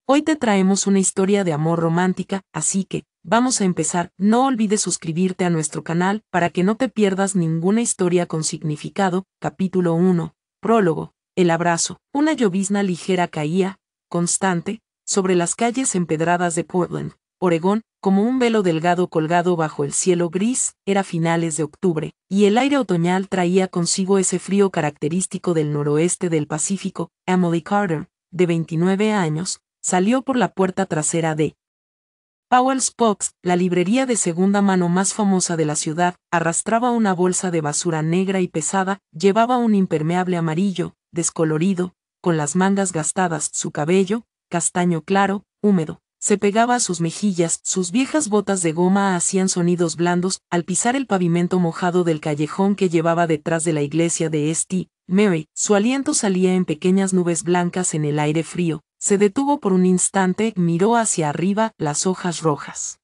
Hoy te traemos una historia de amor romántica, así que, vamos a empezar. No olvides suscribirte a nuestro canal para que no te pierdas ninguna historia con significado. Capítulo 1. Prólogo. El abrazo. Una llovizna ligera caía, constante, sobre las calles empedradas de Portland, Oregón, como un velo delgado colgado bajo el cielo gris. Era finales de octubre, y el aire otoñal traía consigo ese frío característico del noroeste del Pacífico. Emily Carter, de 29 años, salió por la puerta trasera de Powell's Books, la librería de segunda mano más famosa de la ciudad. Arrastraba una bolsa de basura negra y pesada, llevaba un impermeable amarillo, descolorido, con las mangas gastadas. Su cabello, castaño claro, húmedo, se pegaba a sus mejillas. Sus viejas botas de goma hacían sonidos blandos al pisar el pavimento mojado del callejón que llevaba detrás de la iglesia de St. Mary. Su aliento salía en pequeñas nubes blancas en el aire frío. Se detuvo por un instante, miró hacia arriba. Las hojas rojas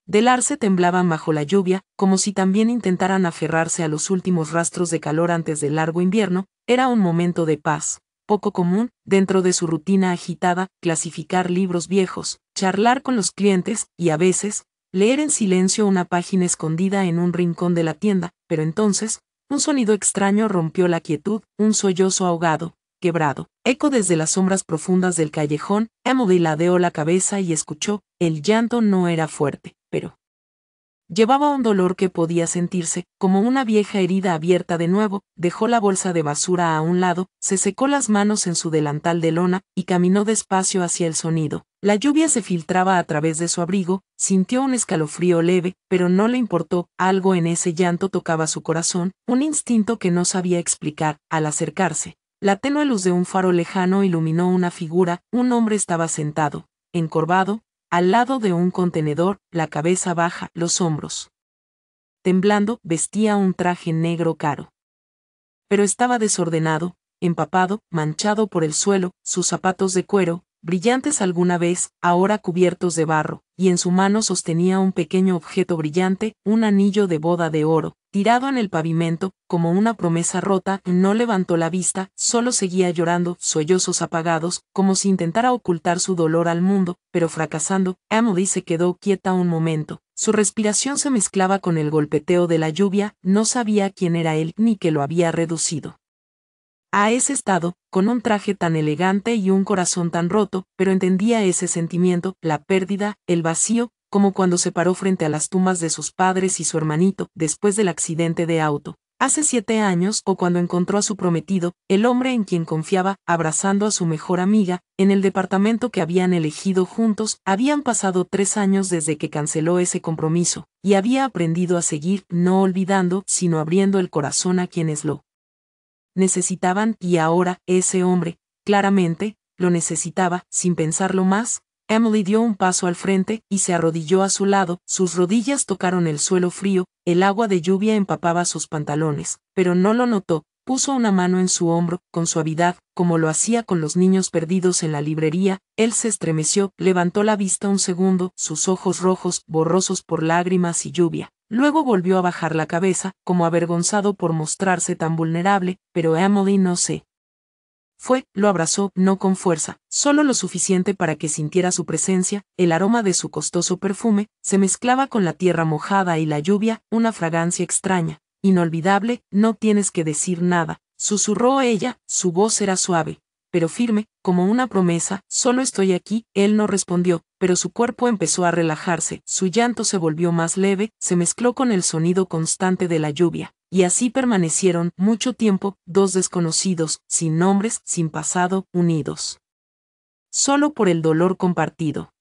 del arce temblaban bajo la lluvia, como si también intentaran aferrarse a los últimos rastros de calor antes del largo invierno. Era un momento de paz, poco común, dentro de su rutina agitada: clasificar libros viejos, charlar con los clientes, y a veces, leer en silencio una página escondida en un rincón de la tienda. Pero entonces, un sonido extraño rompió la quietud, un sollozo ahogado, quebrado, eco desde las sombras profundas del callejón. Emily ladeó la cabeza y escuchó. El llanto no era fuerte, pero llevaba un dolor que podía sentirse, como una vieja herida abierta de nuevo. Dejó la bolsa de basura a un lado, se secó las manos en su delantal de lona, y caminó despacio hacia el sonido. La lluvia se filtraba a través de su abrigo, sintió un escalofrío leve, pero no le importó. Algo en ese llanto tocaba su corazón, un instinto que no sabía explicar. Al acercarse, la tenue luz de un faro lejano iluminó una figura. Un hombre estaba sentado, encorvado, al lado de un contenedor, la cabeza baja, los hombros temblando. Vestía un traje negro caro, pero estaba desordenado, empapado, manchado por el suelo. Sus zapatos de cuero, brillantes alguna vez, ahora cubiertos de barro, y en su mano sostenía un pequeño objeto brillante, un anillo de boda de oro, tirado en el pavimento, como una promesa rota. No levantó la vista, solo seguía llorando, sollozos apagados, como si intentara ocultar su dolor al mundo, pero fracasando. Emily se quedó quieta un momento. Su respiración se mezclaba con el golpeteo de la lluvia. No sabía quién era él ni qué lo había reducido a ese estado, con un traje tan elegante y un corazón tan roto, pero entendía ese sentimiento, la pérdida, el vacío, como cuando se paró frente a las tumbas de sus padres y su hermanito, después del accidente de auto, hace 7 años, o cuando encontró a su prometido, el hombre en quien confiaba, abrazando a su mejor amiga, en el departamento que habían elegido juntos. Habían pasado 3 años desde que canceló ese compromiso, y había aprendido a seguir, no olvidando, sino abriendo el corazón a quienes lo necesitaban. Y ahora, ese hombre, claramente, lo necesitaba. Sin pensarlo más, Emily dio un paso al frente, y se arrodilló a su lado. Sus rodillas tocaron el suelo frío, el agua de lluvia empapaba sus pantalones, pero no lo notó. Puso una mano en su hombro, con suavidad, como lo hacía con los niños perdidos en la librería. Él se estremeció, levantó la vista un segundo, sus ojos rojos, borrosos por lágrimas y lluvia. Luego volvió a bajar la cabeza, como avergonzado por mostrarse tan vulnerable, pero Emily no se lo abrazó, no con fuerza, solo lo suficiente para que sintiera su presencia. El aroma de su costoso perfume se mezclaba con la tierra mojada y la lluvia, una fragancia extraña, inolvidable. No tienes que decir nada, susurró ella. Su voz era suave, pero firme, como una promesa. Solo estoy aquí. Él no respondió, pero su cuerpo empezó a relajarse. Su llanto se volvió más leve, se mezcló con el sonido constante de la lluvia. Y así permanecieron mucho tiempo, dos desconocidos, sin nombres, sin pasado, unidos solo por el dolor compartido.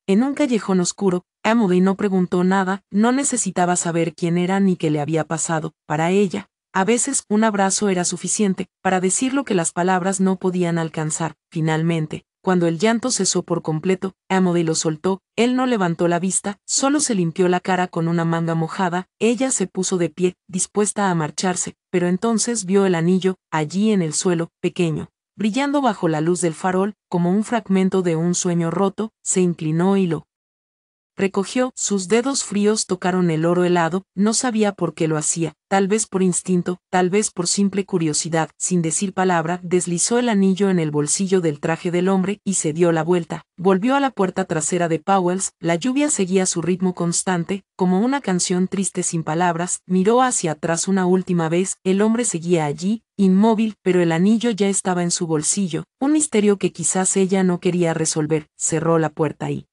En un callejón oscuro, Emily no preguntó nada. No necesitaba saber quién era ni qué le había pasado. Para ella, a veces un abrazo era suficiente para decir lo que las palabras no podían alcanzar. Finalmente, cuando el llanto cesó por completo, Emily lo soltó. Él no levantó la vista, solo se limpió la cara con una manga mojada. Ella se puso de pie, dispuesta a marcharse, pero entonces vio el anillo, allí en el suelo, pequeño, brillando bajo la luz del farol, como un fragmento de un sueño roto. Se inclinó y lo Recogió, sus dedos fríos tocaron el oro helado, no sabía por qué lo hacía, tal vez por instinto, tal vez por simple curiosidad, sin decir palabra, deslizó el anillo en el bolsillo del traje del hombre y se dio la vuelta. Volvió a la puerta trasera de Powell's, la lluvia seguía su ritmo constante, como una canción triste sin palabras, miró hacia atrás una última vez, el hombre seguía allí, inmóvil, pero el anillo ya estaba en su bolsillo, un misterio que quizás ella no quería resolver, cerró la puerta y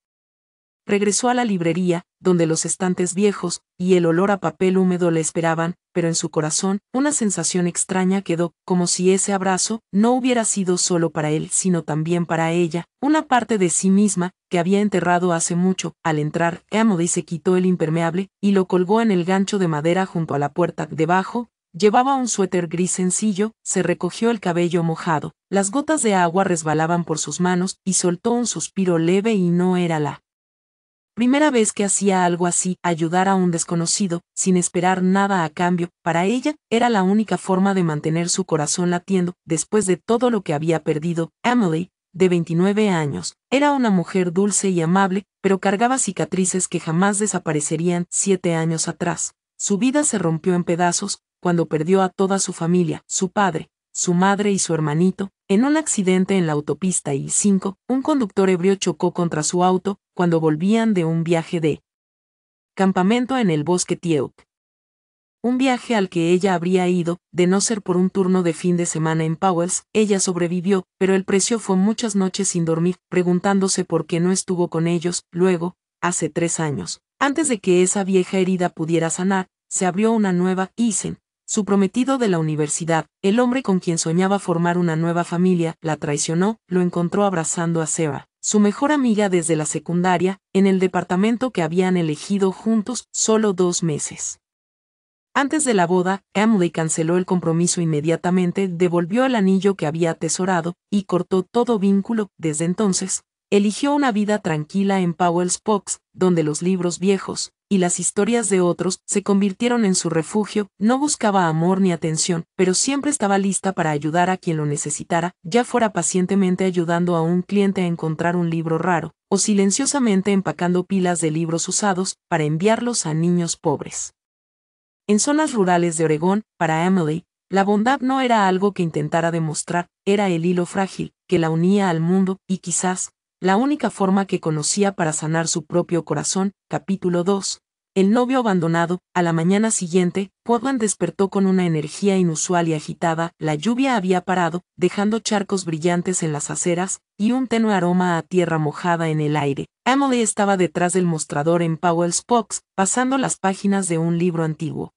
regresó a la librería, donde los estantes viejos y el olor a papel húmedo le esperaban, pero en su corazón, una sensación extraña quedó, como si ese abrazo no hubiera sido solo para él, sino también para ella, una parte de sí misma, que había enterrado hace mucho. Al entrar, Emily se quitó el impermeable y lo colgó en el gancho de madera junto a la puerta. Debajo, llevaba un suéter gris sencillo, se recogió el cabello mojado, las gotas de agua resbalaban por sus manos y soltó un suspiro leve y no era la primera vez que hacía algo así, ayudar a un desconocido, sin esperar nada a cambio. Para ella, era la única forma de mantener su corazón latiendo, después de todo lo que había perdido. Emily, de 29 años, era una mujer dulce y amable, pero cargaba cicatrices que jamás desaparecerían. 7 años atrás, su vida se rompió en pedazos, cuando perdió a toda su familia, su padre, su madre y su hermanito, en un accidente en la autopista I-5, un conductor ebrio chocó contra su auto, cuando volvían de un viaje de campamento en el bosque Teok. Un viaje al que ella habría ido, de no ser por un turno de fin de semana en Powell's. Ella sobrevivió, pero el precio fue muchas noches sin dormir, preguntándose por qué no estuvo con ellos. Luego, hace 3 años, antes de que esa vieja herida pudiera sanar, se abrió una nueva. Eisen, su prometido de la universidad, el hombre con quien soñaba formar una nueva familia, la traicionó. Lo encontró abrazando a Sarah, su mejor amiga desde la secundaria, en el departamento que habían elegido juntos, solo 2 meses antes de la boda. Emily canceló el compromiso inmediatamente, devolvió el anillo que había atesorado, y cortó todo vínculo. Desde entonces, eligió una vida tranquila en Powell's Box, donde los libros viejos y las historias de otros se convirtieron en su refugio. No buscaba amor ni atención, pero siempre estaba lista para ayudar a quien lo necesitara, ya fuera pacientemente ayudando a un cliente a encontrar un libro raro, o silenciosamente empacando pilas de libros usados para enviarlos a niños pobres. En zonas rurales de Oregón, para Emily, la bondad no era algo que intentara demostrar, era el hilo frágil que la unía al mundo, y quizás, la única forma que conocía para sanar su propio corazón. Capítulo 2. El novio abandonado. A la mañana siguiente, Portland despertó con una energía inusual y agitada. La lluvia había parado, dejando charcos brillantes en las aceras, y un tenue aroma a tierra mojada en el aire. Emily estaba detrás del mostrador en Powell's Box, pasando las páginas de un libro antiguo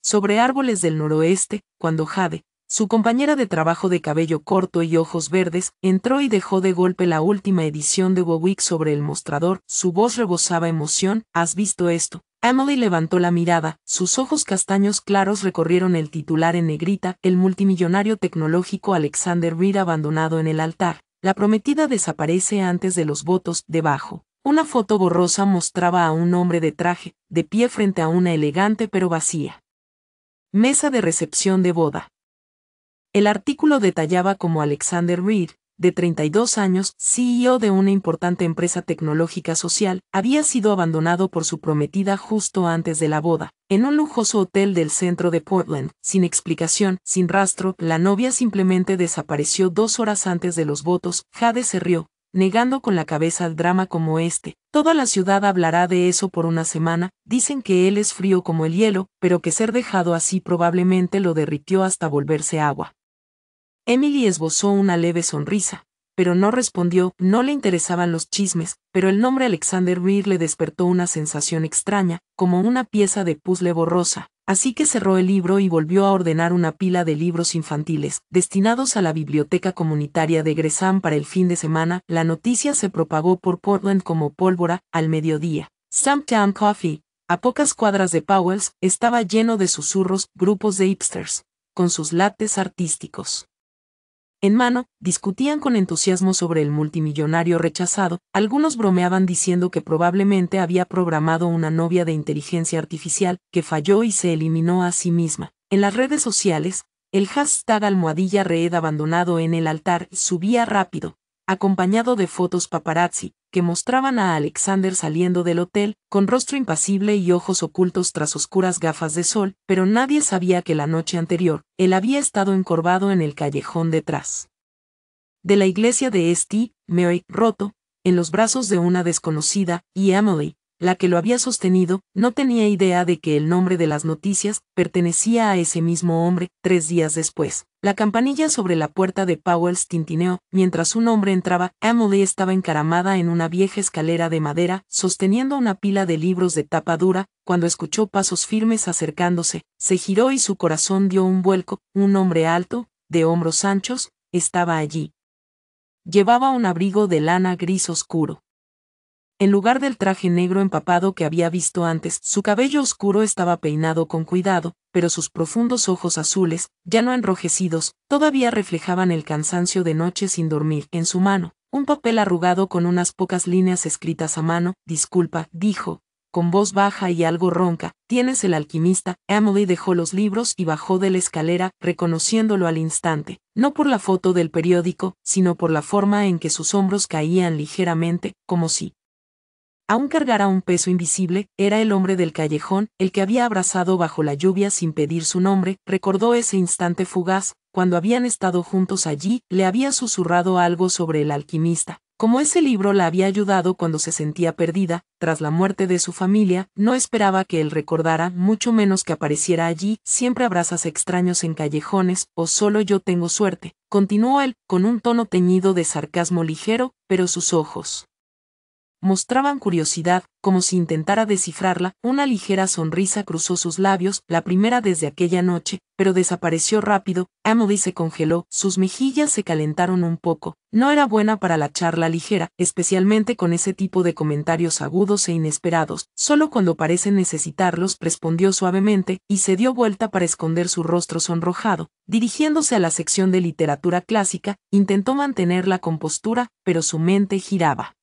sobre árboles del noroeste, cuando Jade, su compañera de trabajo de cabello corto y ojos verdes, entró y dejó de golpe la última edición de Warwick sobre el mostrador. Su voz rebosaba emoción. ¿Has visto esto? Emily levantó la mirada, sus ojos castaños claros recorrieron el titular en negrita: el multimillonario tecnológico Alexander Reed abandonado en el altar. La prometida desaparece antes de los votos. Debajo, una foto borrosa mostraba a un hombre de traje, de pie frente a una elegante pero vacía mesa de recepción de boda. El artículo detallaba cómo Alexander Reed, de 32 años, CEO de una importante empresa tecnológica social, había sido abandonado por su prometida justo antes de la boda, en un lujoso hotel del centro de Portland, sin explicación, sin rastro. La novia simplemente desapareció 2 horas antes de los votos. Jade se rió, negando con la cabeza el drama como este. Toda la ciudad hablará de eso por una semana. Dicen que él es frío como el hielo, pero que ser dejado así probablemente lo derritió hasta volverse agua. Emily esbozó una leve sonrisa, pero no respondió. No le interesaban los chismes, pero el nombre Alexander Reed le despertó una sensación extraña, como una pieza de puzzle borrosa. Así que cerró el libro y volvió a ordenar una pila de libros infantiles, destinados a la biblioteca comunitaria de Gresham para el fin de semana. La noticia se propagó por Portland como pólvora. Al mediodía, Stumptown Coffee, a pocas cuadras de Powell's, estaba lleno de susurros. Grupos de hipsters, con sus lattes artísticos en mano, discutían con entusiasmo sobre el multimillonario rechazado. Algunos bromeaban diciendo que probablemente había programado una novia de inteligencia artificial, que falló y se eliminó a sí misma. En las redes sociales, el hashtag #Reed abandonado en el altar subía rápido, acompañado de fotos paparazzi, que mostraban a Alexander saliendo del hotel, con rostro impasible y ojos ocultos tras oscuras gafas de sol, pero nadie sabía que la noche anterior, él había estado encorvado en el callejón detrás de la iglesia de St. Mary, roto, en los brazos de una desconocida, y Emily, la que lo había sostenido, no tenía idea de que el nombre de las noticias pertenecía a ese mismo hombre. 3 días después, la campanilla sobre la puerta de Powell's tintineó. Mientras un hombre entraba, Emily estaba encaramada en una vieja escalera de madera, sosteniendo una pila de libros de tapa dura. Cuando escuchó pasos firmes acercándose, se giró y su corazón dio un vuelco. Un hombre alto, de hombros anchos, estaba allí. Llevaba un abrigo de lana gris oscuro. En lugar del traje negro empapado que había visto antes, su cabello oscuro estaba peinado con cuidado, pero sus profundos ojos azules, ya no enrojecidos, todavía reflejaban el cansancio de noche sin dormir. En su mano, un papel arrugado con unas pocas líneas escritas a mano. Disculpa, dijo, con voz baja y algo ronca, ¿tienes El alquimista? Emily dejó los libros y bajó de la escalera, reconociéndolo al instante, no por la foto del periódico, sino por la forma en que sus hombros caían ligeramente, como si aún cargara un peso invisible. Era el hombre del callejón, el que había abrazado bajo la lluvia sin pedir su nombre. Recordó ese instante fugaz, cuando habían estado juntos allí. Le había susurrado algo sobre el alquimista. Como ese libro la había ayudado cuando se sentía perdida, tras la muerte de su familia, no esperaba que él recordara, mucho menos que apareciera allí. Siempre abrazas extraños en callejones, o solo yo tengo suerte, continuó él, con un tono teñido de sarcasmo ligero, pero sus ojos mostraban curiosidad, como si intentara descifrarla. Una ligera sonrisa cruzó sus labios, la primera desde aquella noche, pero desapareció rápido. Emily se congeló, sus mejillas se calentaron un poco. No era buena para la charla ligera, especialmente con ese tipo de comentarios agudos e inesperados. Solo cuando parecen necesitarlos, respondió suavemente, y se dio vuelta para esconder su rostro sonrojado. Dirigiéndose a la sección de literatura clásica, intentó mantener la compostura, pero su mente giraba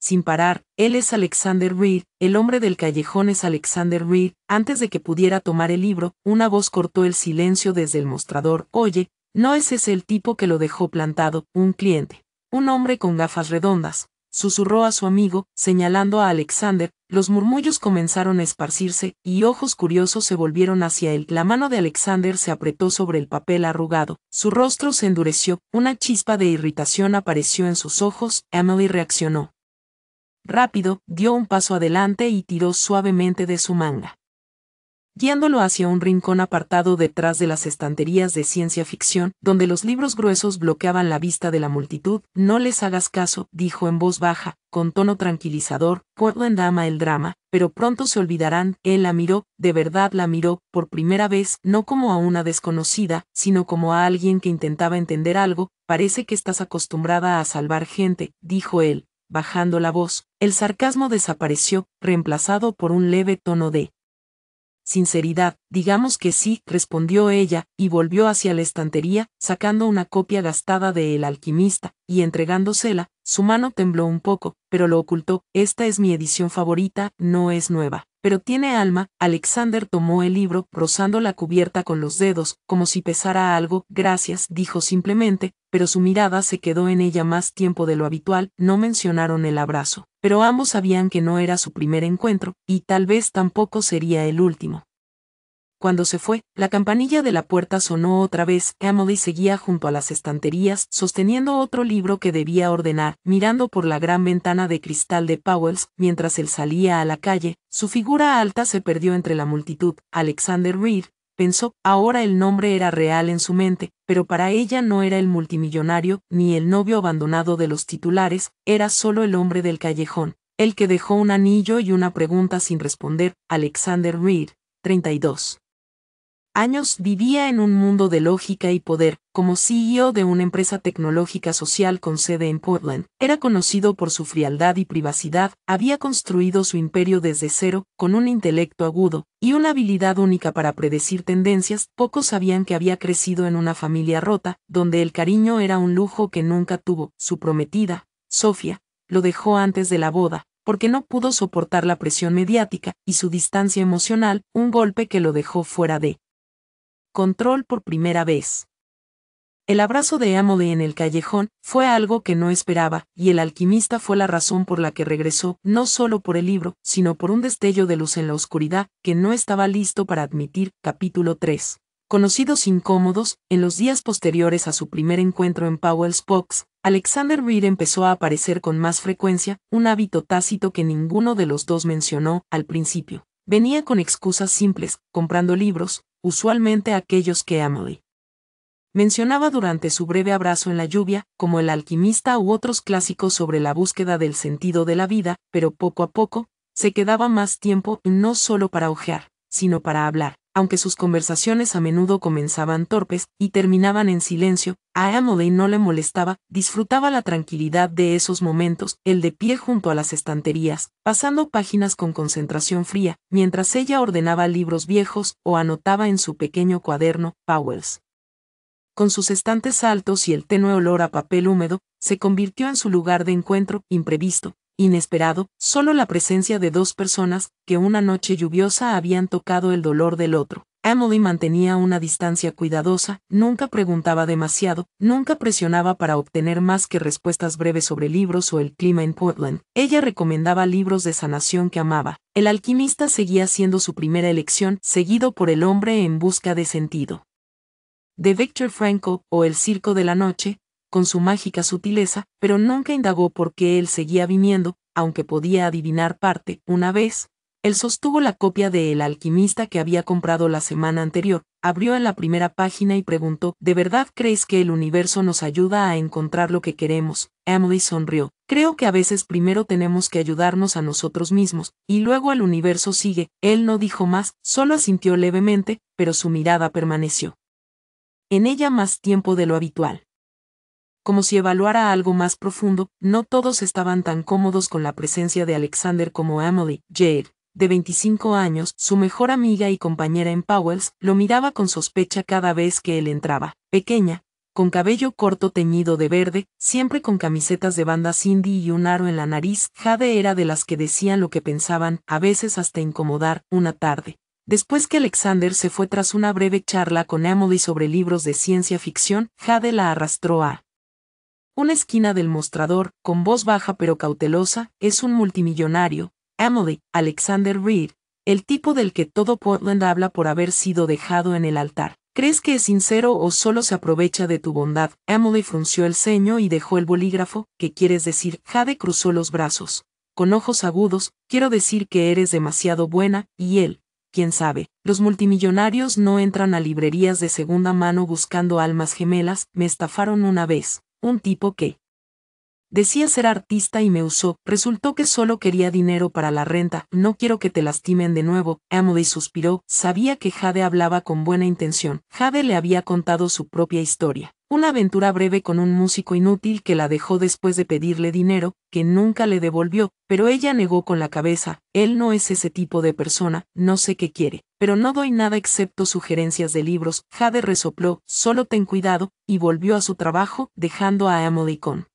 sin parar. Él es Alexander Reed, el hombre del callejón es Alexander Reed. Antes de que pudiera tomar el libro, una voz cortó el silencio desde el mostrador. Oye, ¿no es ese el tipo que lo dejó plantado? Un cliente. Un hombre con gafas redondas, susurró a su amigo, señalando a Alexander. Los murmullos comenzaron a esparcirse, y ojos curiosos se volvieron hacia él. La mano de Alexander se apretó sobre el papel arrugado. Su rostro se endureció, una chispa de irritación apareció en sus ojos. Emily reaccionó rápido, dio un paso adelante y tiró suavemente de su manga, guiándolo hacia un rincón apartado detrás de las estanterías de ciencia ficción, donde los libros gruesos bloqueaban la vista de la multitud. No les hagas caso, dijo en voz baja, con tono tranquilizador. Portland ama el drama, pero pronto se olvidarán. Él la miró, de verdad la miró, por primera vez, no como a una desconocida, sino como a alguien que intentaba entender algo. Parece que estás acostumbrada a salvar gente, dijo él, bajando la voz. El sarcasmo desapareció, reemplazado por un leve tono de sinceridad. Digamos que sí, respondió ella, y volvió hacia la estantería, sacando una copia gastada de El alquimista, y entregándosela. Su mano tembló un poco, pero lo ocultó. Esta es mi edición favorita, no es nueva, pero tiene alma. Alexander tomó el libro, rozando la cubierta con los dedos, como si pesara algo. Gracias, dijo simplemente, pero su mirada se quedó en ella más tiempo de lo habitual. No mencionaron el abrazo, pero ambos sabían que no era su primer encuentro, y tal vez tampoco sería el último. Cuando se fue, la campanilla de la puerta sonó otra vez. Emily seguía junto a las estanterías, sosteniendo otro libro que debía ordenar, mirando por la gran ventana de cristal de Powell's. Mientras él salía a la calle, su figura alta se perdió entre la multitud. Alexander Reed, pensó, ahora el nombre era real en su mente, pero para ella no era el multimillonario, ni el novio abandonado de los titulares, era solo el hombre del callejón, el que dejó un anillo y una pregunta sin responder. Alexander Reed, 32 años, vivía en un mundo de lógica y poder. Como CEO de una empresa tecnológica social con sede en Portland, era conocido por su frialdad y privacidad. Había construido su imperio desde cero, con un intelecto agudo y una habilidad única para predecir tendencias. Pocos sabían que había crecido en una familia rota, donde el cariño era un lujo que nunca tuvo. Su prometida, Sofía, lo dejó antes de la boda, porque no pudo soportar la presión mediática y su distancia emocional, un golpe que lo dejó fuera de control por primera vez. El abrazo de Emily en el callejón fue algo que no esperaba, y el alquimista fue la razón por la que regresó, no solo por el libro, sino por un destello de luz en la oscuridad, que no estaba listo para admitir. Capítulo 3. Conocidos incómodos, en los días posteriores a su primer encuentro en Powell's Box, Alexander Reed empezó a aparecer con más frecuencia, un hábito tácito que ninguno de los dos mencionó al principio. Venía con excusas simples, comprando libros, usualmente aquellos que Emily mencionaba durante su breve abrazo en la lluvia, como El alquimista u otros clásicos sobre la búsqueda del sentido de la vida, pero poco a poco, se quedaba más tiempo no solo para hojear, sino para hablar. Aunque sus conversaciones a menudo comenzaban torpes y terminaban en silencio, a Emily no le molestaba, disfrutaba la tranquilidad de esos momentos, el de pie junto a las estanterías, pasando páginas con concentración fría, mientras ella ordenaba libros viejos o anotaba en su pequeño cuaderno, Powell's. Con sus estantes altos y el tenue olor a papel húmedo, se convirtió en su lugar de encuentro, imprevisto, inesperado, solo la presencia de dos personas, que una noche lluviosa habían tocado el dolor del otro. Emily mantenía una distancia cuidadosa, nunca preguntaba demasiado, nunca presionaba para obtener más que respuestas breves sobre libros o el clima en Portland. Ella recomendaba libros de sanación que amaba. El alquimista seguía siendo su primera elección, seguido por El hombre en busca de sentido de Viktor Frankl, o El circo de la noche, con su mágica sutileza, pero nunca indagó por qué él seguía viniendo, aunque podía adivinar parte. Una vez, él sostuvo la copia de El alquimista que había comprado la semana anterior, abrió en la primera página y preguntó, ¿de verdad crees que el universo nos ayuda a encontrar lo que queremos? Emily sonrió. Creo que a veces primero tenemos que ayudarnos a nosotros mismos, y luego el universo sigue. Él no dijo más, solo asintió levemente, pero su mirada permaneció en ella más tiempo de lo habitual. Como si evaluara algo más profundo, no todos estaban tan cómodos con la presencia de Alexander como Emily. Jade, de 25 años, su mejor amiga y compañera en Powell's, lo miraba con sospecha cada vez que él entraba. Pequeña, con cabello corto teñido de verde, siempre con camisetas de banda indie y un aro en la nariz, Jade era de las que decían lo que pensaban, a veces hasta incomodar. Una tarde, después que Alexander se fue tras una breve charla con Emily sobre libros de ciencia ficción, Jade la arrastró a una esquina del mostrador, con voz baja pero cautelosa. Es un multimillonario, Emily, Alexander Reed, el tipo del que todo Portland habla por haber sido dejado en el altar. ¿Crees que es sincero o solo se aprovecha de tu bondad? Emily frunció el ceño y dejó el bolígrafo. ¿Qué quieres decir? Jade cruzó los brazos. Con ojos agudos, quiero decir que eres demasiado buena, y él, quién sabe. Los multimillonarios no entran a librerías de segunda mano buscando almas gemelas. Me estafaron una vez. Un tipo que decía ser artista y me usó. Resultó que solo quería dinero para la renta. No quiero que te lastimen de nuevo. Emily suspiró. Sabía que Jade hablaba con buena intención. Jade le había contado su propia historia. Una aventura breve con un músico inútil que la dejó después de pedirle dinero, que nunca le devolvió, pero ella negó con la cabeza. Él no es ese tipo de persona, no sé qué quiere, pero no doy nada excepto sugerencias de libros. Jade resopló, solo ten cuidado, y volvió a su trabajo, dejando a Emily con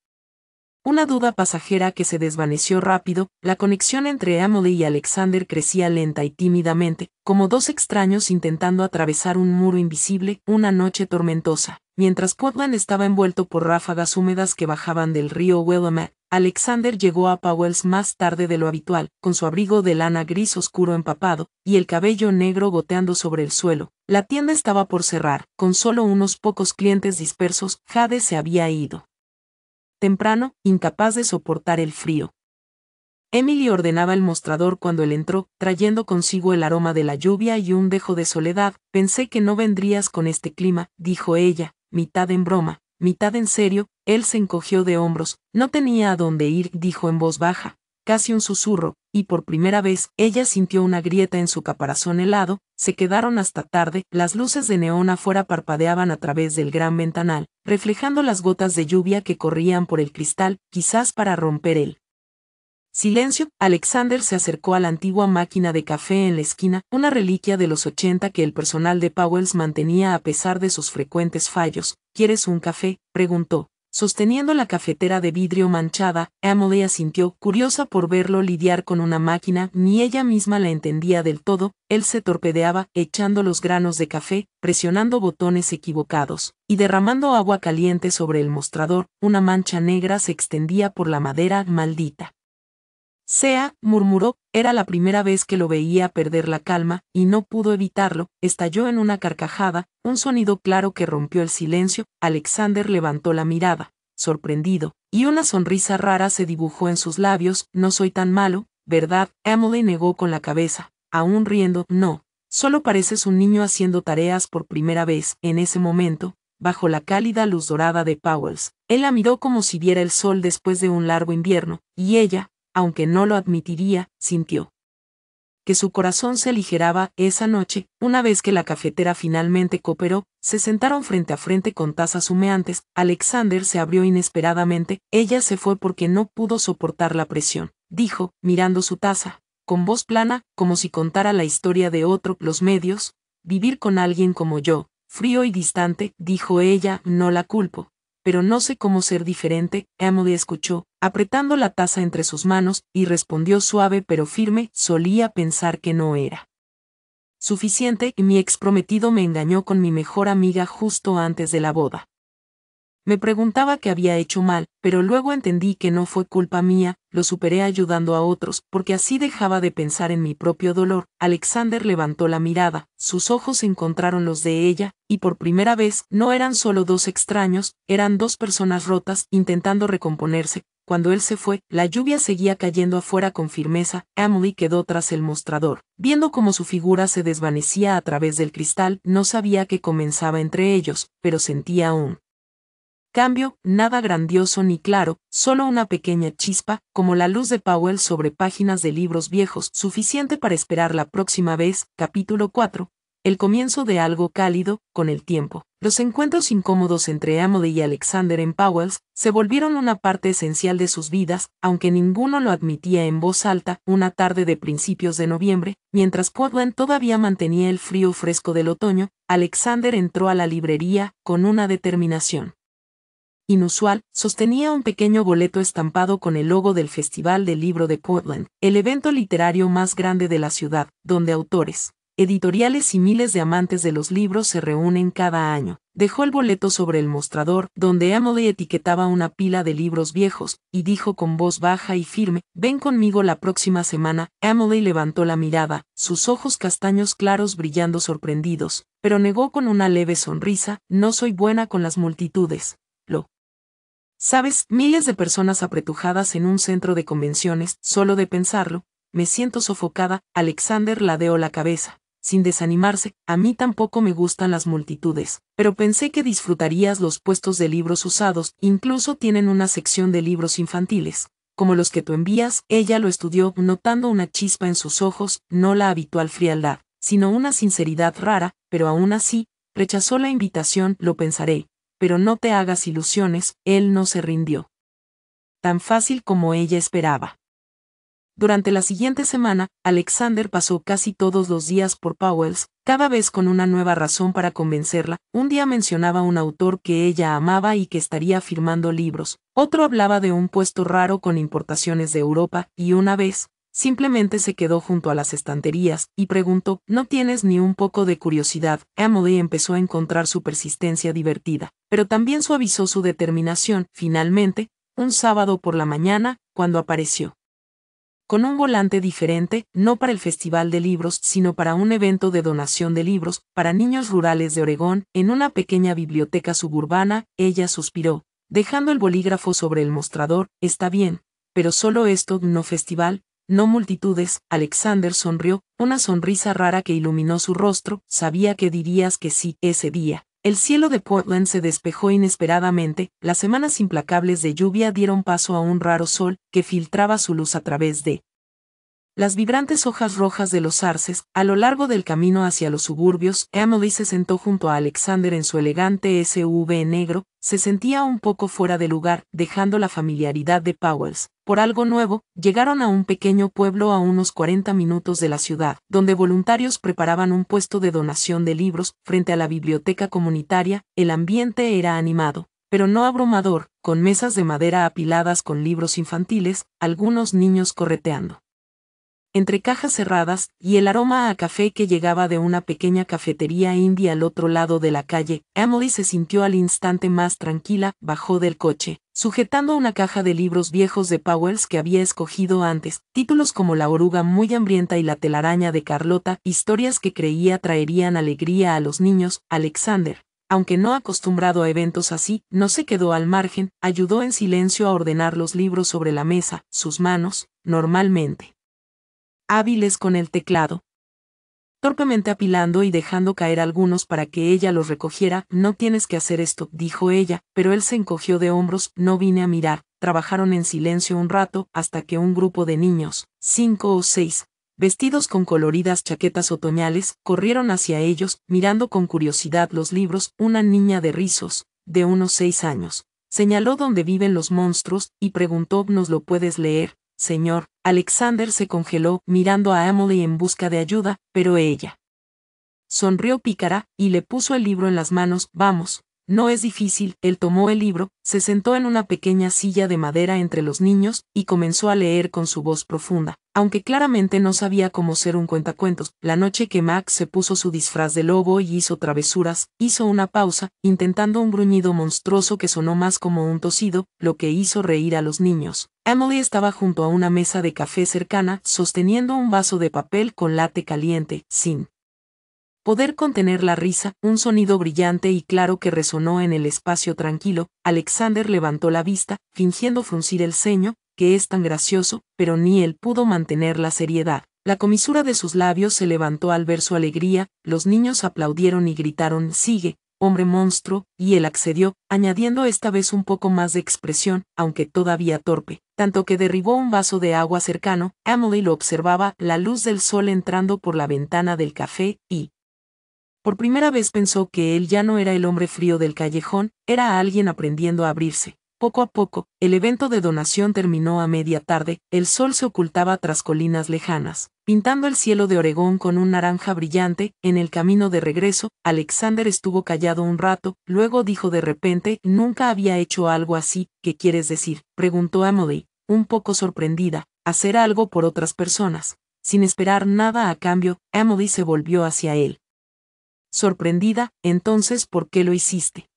una duda pasajera que se desvaneció rápido. La conexión entre Emily y Alexander crecía lenta y tímidamente, como dos extraños intentando atravesar un muro invisible. Una noche tormentosa, mientras Portland estaba envuelto por ráfagas húmedas que bajaban del río Willamette, Alexander llegó a Powell's más tarde de lo habitual, con su abrigo de lana gris oscuro empapado, y el cabello negro goteando sobre el suelo. La tienda estaba por cerrar, con solo unos pocos clientes dispersos. Jade se había ido temprano, incapaz de soportar el frío. Emily ordenaba el mostrador cuando él entró, trayendo consigo el aroma de la lluvia y un dejo de soledad. Pensé que no vendrías con este clima, dijo ella, mitad en broma, mitad en serio. Él se encogió de hombros. No tenía a dónde ir, dijo en voz baja, casi un susurro, y por primera vez, ella sintió una grieta en su caparazón helado. Se quedaron hasta tarde. Las luces de neón afuera parpadeaban a través del gran ventanal, reflejando las gotas de lluvia que corrían por el cristal, quizás para romper el silencio. Alexander se acercó a la antigua máquina de café en la esquina, una reliquia de los 80 que el personal de Powell's mantenía a pesar de sus frecuentes fallos. ¿Quieres un café?, preguntó. Sosteniendo la cafetera de vidrio manchada, Emily asintió, curiosa por verlo lidiar con una máquina. Ni ella misma la entendía del todo. Él se torpedeaba, echando los granos de café, presionando botones equivocados, y derramando agua caliente sobre el mostrador. Una mancha negra se extendía por la madera. Maldita sea, murmuró, era la primera vez que lo veía perder la calma, y no pudo evitarlo. Estalló en una carcajada, un sonido claro que rompió el silencio. Alexander levantó la mirada, sorprendido, y una sonrisa rara se dibujó en sus labios. No soy tan malo, ¿verdad? Emily negó con la cabeza, aún riendo. No, solo pareces un niño haciendo tareas por primera vez. En ese momento, bajo la cálida luz dorada de Powell's, él la miró como si viera el sol después de un largo invierno, y ella, aunque no lo admitiría, sintió que su corazón se aligeraba. Esa noche, una vez que la cafetera finalmente cooperó, se sentaron frente a frente con tazas humeantes. Alexander se abrió inesperadamente. Ella se fue porque no pudo soportar la presión, dijo, mirando su taza, con voz plana, como si contara la historia de otro. Los medios, vivir con alguien como yo, frío y distante, dijo ella. No la culpo, pero no sé cómo ser diferente. Emily escuchó, apretando la taza entre sus manos, y respondió suave pero firme, solía pensar que no era suficiente, y mi ex prometido me engañó con mi mejor amiga justo antes de la boda. Me preguntaba qué había hecho mal, pero luego entendí que no fue culpa mía. Lo superé ayudando a otros, porque así dejaba de pensar en mi propio dolor. Alexander levantó la mirada, sus ojos encontraron los de ella, y por primera vez, no eran solo dos extraños, eran dos personas rotas, intentando recomponerse. Cuando él se fue, la lluvia seguía cayendo afuera con firmeza. Emily quedó tras el mostrador, viendo cómo su figura se desvanecía a través del cristal. No sabía qué comenzaba entre ellos, pero sentía un cambio, nada grandioso ni claro, solo una pequeña chispa, como la luz de Powell sobre páginas de libros viejos, suficiente para esperar la próxima vez. Capítulo 4. El comienzo de algo cálido. Con el tiempo, los encuentros incómodos entre Emily y Alexander en Powell's se volvieron una parte esencial de sus vidas, aunque ninguno lo admitía en voz alta. Una tarde de principios de noviembre, mientras Portland todavía mantenía el frío fresco del otoño, Alexander entró a la librería con una determinación inusual. Sostenía un pequeño boleto estampado con el logo del Festival del Libro de Portland, el evento literario más grande de la ciudad, donde autores, editoriales y miles de amantes de los libros se reúnen cada año. Dejó el boleto sobre el mostrador, donde Emily etiquetaba una pila de libros viejos, y dijo con voz baja y firme, «Ven conmigo la próxima semana». Emily levantó la mirada, sus ojos castaños claros brillando sorprendidos, pero negó con una leve sonrisa, «No soy buena con las multitudes. Lo sabes, miles de personas apretujadas en un centro de convenciones. Solo de pensarlo, me siento sofocada». Alexander ladeó la cabeza, sin desanimarse. «A mí tampoco me gustan las multitudes, pero pensé que disfrutarías los puestos de libros usados. Incluso tienen una sección de libros infantiles, como los que tú envías». Ella lo estudió, notando una chispa en sus ojos, no la habitual frialdad, sino una sinceridad rara, pero aún así, rechazó la invitación. «Lo pensaré, pero no te hagas ilusiones». Él no se rindió tan fácil como ella esperaba. Durante la siguiente semana, Alexander pasó casi todos los días por Powell's, cada vez con una nueva razón para convencerla. Un día mencionaba un autor que ella amaba y que estaría firmando libros, otro hablaba de un puesto raro con importaciones de Europa, y una vez, simplemente se quedó junto a las estanterías y preguntó, «¿No tienes ni un poco de curiosidad?» Emily empezó a encontrar su persistencia divertida, pero también suavizó su determinación. Finalmente, un sábado por la mañana, cuando apareció con un volante diferente, no para el Festival de Libros, sino para un evento de donación de libros para niños rurales de Oregón, en una pequeña biblioteca suburbana, ella suspiró, dejando el bolígrafo sobre el mostrador. «Está bien, pero solo esto, no festival, no multitudes». Alexander sonrió, una sonrisa rara que iluminó su rostro. «Sabía que dirías que sí». Ese día, el cielo de Portland se despejó inesperadamente. Las semanas implacables de lluvia dieron paso a un raro sol que filtraba su luz a través de las vibrantes hojas rojas de los arces. A lo largo del camino hacia los suburbios, Emily se sentó junto a Alexander en su elegante SUV negro. Se sentía un poco fuera de lugar, dejando la familiaridad de Powell's. Por algo nuevo, llegaron a un pequeño pueblo a unos 40 minutos de la ciudad, donde voluntarios preparaban un puesto de donación de libros frente a la biblioteca comunitaria. El ambiente era animado, pero no abrumador, con mesas de madera apiladas con libros infantiles, algunos niños correteando entre cajas cerradas, y el aroma a café que llegaba de una pequeña cafetería india al otro lado de la calle. Emily se sintió al instante más tranquila, bajó del coche, sujetando una caja de libros viejos de Powells que había escogido antes, títulos como La oruga muy hambrienta y La telaraña de Carlota, historias que creía traerían alegría a los niños. Alexander, aunque no acostumbrado a eventos así, no se quedó al margen, ayudó en silencio a ordenar los libros sobre la mesa, sus manos, normalmente hábiles con el teclado, torpemente apilando y dejando caer algunos para que ella los recogiera. No tienes que hacer esto, dijo ella, pero él se encogió de hombros. No vine a mirar. Trabajaron en silencio un rato, hasta que un grupo de niños, 5 o 6, vestidos con coloridas chaquetas otoñales, corrieron hacia ellos, mirando con curiosidad los libros. Una niña de rizos, de unos 6 años, señaló dónde viven los monstruos, y preguntó: ¿nos lo puedes leer, señor? Alexander se congeló, mirando a Emily en busca de ayuda, pero ella sonrió pícara, y le puso el libro en las manos. Vamos, no es difícil. Él tomó el libro, se sentó en una pequeña silla de madera entre los niños, y comenzó a leer con su voz profunda, aunque claramente no sabía cómo ser un cuentacuentos. La noche que Max se puso su disfraz de lobo y hizo travesuras, hizo una pausa, intentando un gruñido monstruoso que sonó más como un tosido, lo que hizo reír a los niños. Emily estaba junto a una mesa de café cercana, sosteniendo un vaso de papel con latte caliente, sin poder contener la risa. Un sonido brillante y claro que resonó en el espacio tranquilo. Alexander levantó la vista, fingiendo fruncir el ceño, que es tan gracioso, pero ni él pudo mantener la seriedad. La comisura de sus labios se levantó al ver su alegría. Los niños aplaudieron y gritaron: sigue, hombre monstruo, y él accedió, añadiendo esta vez un poco más de expresión, aunque todavía torpe, tanto que derribó un vaso de agua cercano. Emily lo observaba, la luz del sol entrando por la ventana del café, y por primera vez pensó que él ya no era el hombre frío del callejón, era alguien aprendiendo a abrirse. Poco a poco, el evento de donación terminó a media tarde. El sol se ocultaba tras colinas lejanas, pintando el cielo de Oregón con un naranja brillante. En el camino de regreso, Alexander estuvo callado un rato, luego dijo de repente: nunca había hecho algo así. ¿Qué quieres decir?, preguntó Emily, un poco sorprendida. Hacer algo por otras personas, sin esperar nada a cambio. Emily se volvió hacia él, sorprendida. Entonces, ¿por qué lo hiciste?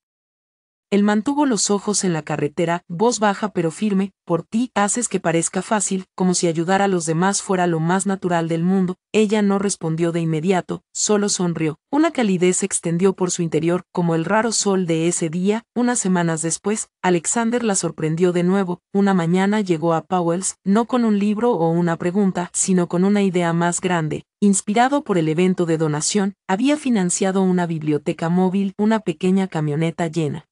Él mantuvo los ojos en la carretera, voz baja pero firme: por ti. Haces que parezca fácil, como si ayudar a los demás fuera lo más natural del mundo. Ella no respondió de inmediato, solo sonrió. Una calidez se extendió por su interior, como el raro sol de ese día. Unas semanas después, Alexander la sorprendió de nuevo. Una mañana llegó a Powells, no con un libro o una pregunta, sino con una idea más grande. Inspirado por el evento de donación, había financiado una biblioteca móvil, una pequeña camioneta llena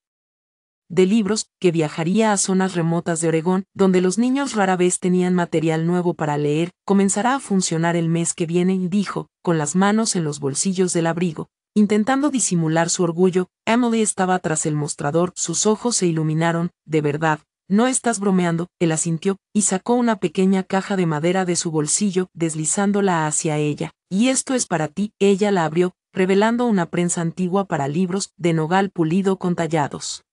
de libros, que viajaría a zonas remotas de Oregón, donde los niños rara vez tenían material nuevo para leer. Comenzará a funcionar el mes que viene, dijo, con las manos en los bolsillos del abrigo. Intentando disimular su orgullo, Emily estaba tras el mostrador, sus ojos se iluminaron. ¿De verdad? ¿No estás bromeando? Él asintió, y sacó una pequeña caja de madera de su bolsillo, deslizándola hacia ella. Y esto es para ti. Ella la abrió, revelando una prensa antigua para libros, de nogal pulido con tallados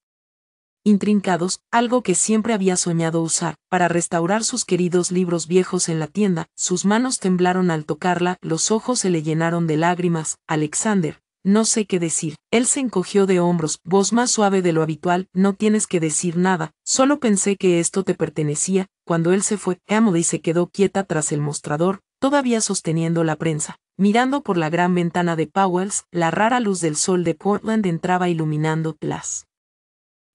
intrincados, algo que siempre había soñado usar, para restaurar sus queridos libros viejos en la tienda. Sus manos temblaron al tocarla, los ojos se le llenaron de lágrimas. Alexander, no sé qué decir. Él se encogió de hombros, voz más suave de lo habitual: no tienes que decir nada, solo pensé que esto te pertenecía. Cuando él se fue, Emily se quedó quieta tras el mostrador, todavía sosteniendo la prensa, mirando por la gran ventana de Powells. La rara luz del sol de Portland entraba iluminando las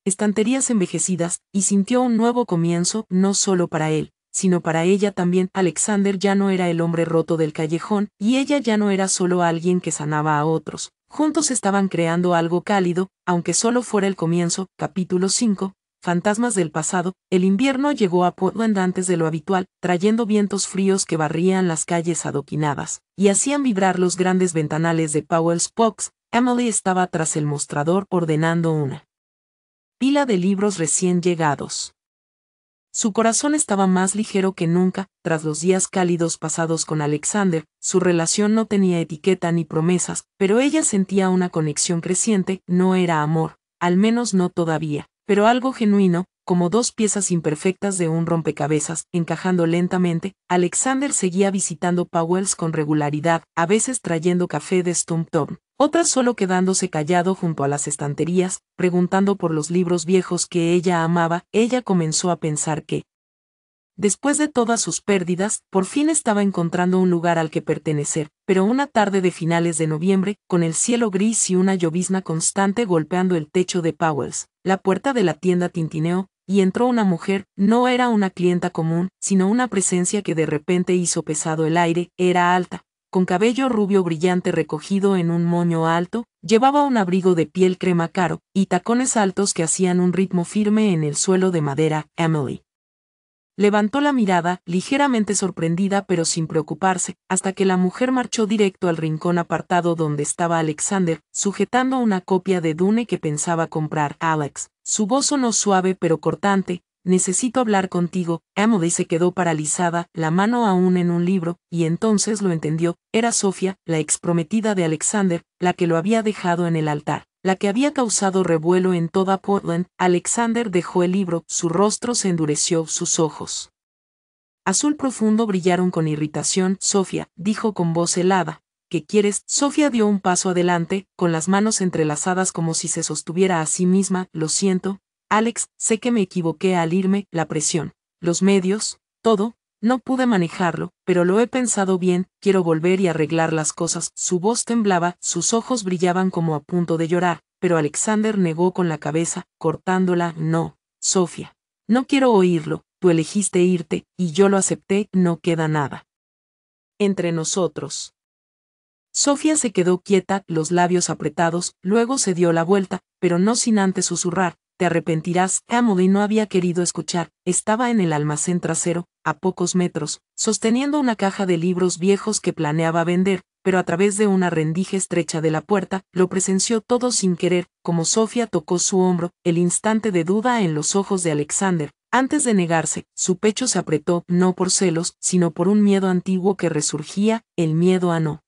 estanterías envejecidas, y sintió un nuevo comienzo, no solo para él, sino para ella también. Alexander ya no era el hombre roto del callejón, y ella ya no era solo alguien que sanaba a otros. Juntos estaban creando algo cálido, aunque solo fuera el comienzo. Capítulo 5. Fantasmas del pasado. El invierno llegó a Portland antes de lo habitual, trayendo vientos fríos que barrían las calles adoquinadas, y hacían vibrar los grandes ventanales de Powell's Box. Emily estaba tras el mostrador ordenando una pila de libros recién llegados. Su corazón estaba más ligero que nunca. Tras los días cálidos pasados con Alexander, su relación no tenía etiqueta ni promesas, pero ella sentía una conexión creciente. No era amor, al menos no todavía, pero algo genuino, como dos piezas imperfectas de un rompecabezas, encajando lentamente. Alexander seguía visitando Powell's con regularidad, a veces trayendo café de Stumptown, otras solo quedándose callado junto a las estanterías, preguntando por los libros viejos que ella amaba. Ella comenzó a pensar que, después de todas sus pérdidas, por fin estaba encontrando un lugar al que pertenecer, pero una tarde de finales de noviembre, con el cielo gris y una llovizna constante golpeando el techo de Powell's, la puerta de la tienda tintineó, y entró una mujer. No era una clienta común, sino una presencia que de repente hizo pesado el aire. Era alta, con cabello rubio brillante recogido en un moño alto, llevaba un abrigo de piel crema caro, y tacones altos que hacían un ritmo firme en el suelo de madera. Emily levantó la mirada, ligeramente sorprendida pero sin preocuparse, hasta que la mujer marchó directo al rincón apartado donde estaba Alexander, sujetando una copia de Dune que pensaba comprar. Alex, su voz sonó suave pero cortante, necesito hablar contigo. Emily se quedó paralizada, la mano aún en un libro, y entonces lo entendió. Era Sofía, la exprometida de Alexander, la que lo había dejado en el altar, la que había causado revuelo en toda Portland. Alexander dejó el libro, su rostro se endureció, sus ojos azul profundo brillaron con irritación. Sofía, dijo con voz helada, ¿qué quieres? Sofía dio un paso adelante, con las manos entrelazadas como si se sostuviera a sí misma. Lo siento, Alex, sé que me equivoqué al irme, la presión, los medios, todo. No pude manejarlo, pero lo he pensado bien, quiero volver y arreglar las cosas. Su voz temblaba, sus ojos brillaban como a punto de llorar, pero Alexander negó con la cabeza, cortándola. No, Sofía. No quiero oírlo, tú elegiste irte, y yo lo acepté, no queda nada entre nosotros. Sofía se quedó quieta, los labios apretados, luego se dio la vuelta, pero no sin antes susurrar, te arrepentirás. Emily no había querido escuchar, estaba en el almacén trasero, a pocos metros, sosteniendo una caja de libros viejos que planeaba vender, pero a través de una rendija estrecha de la puerta, lo presenció todo sin querer, como Sofía tocó su hombro, el instante de duda en los ojos de Alexander. Antes de negarse, su pecho se apretó, no por celos, sino por un miedo antiguo que resurgía, el miedo a no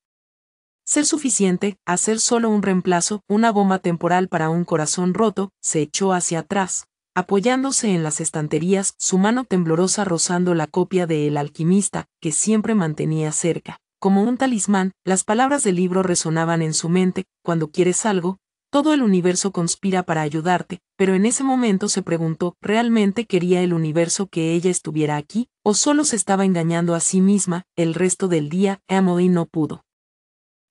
ser suficiente, a ser solo un reemplazo, una bomba temporal para un corazón roto. Se echó hacia atrás, apoyándose en las estanterías, su mano temblorosa rozando la copia de El alquimista, que siempre mantenía cerca. Como un talismán, las palabras del libro resonaban en su mente, cuando quieres algo, todo el universo conspira para ayudarte, pero en ese momento se preguntó, ¿realmente quería el universo que ella estuviera aquí, o solo se estaba engañando a sí misma? El resto del día, Emily no pudo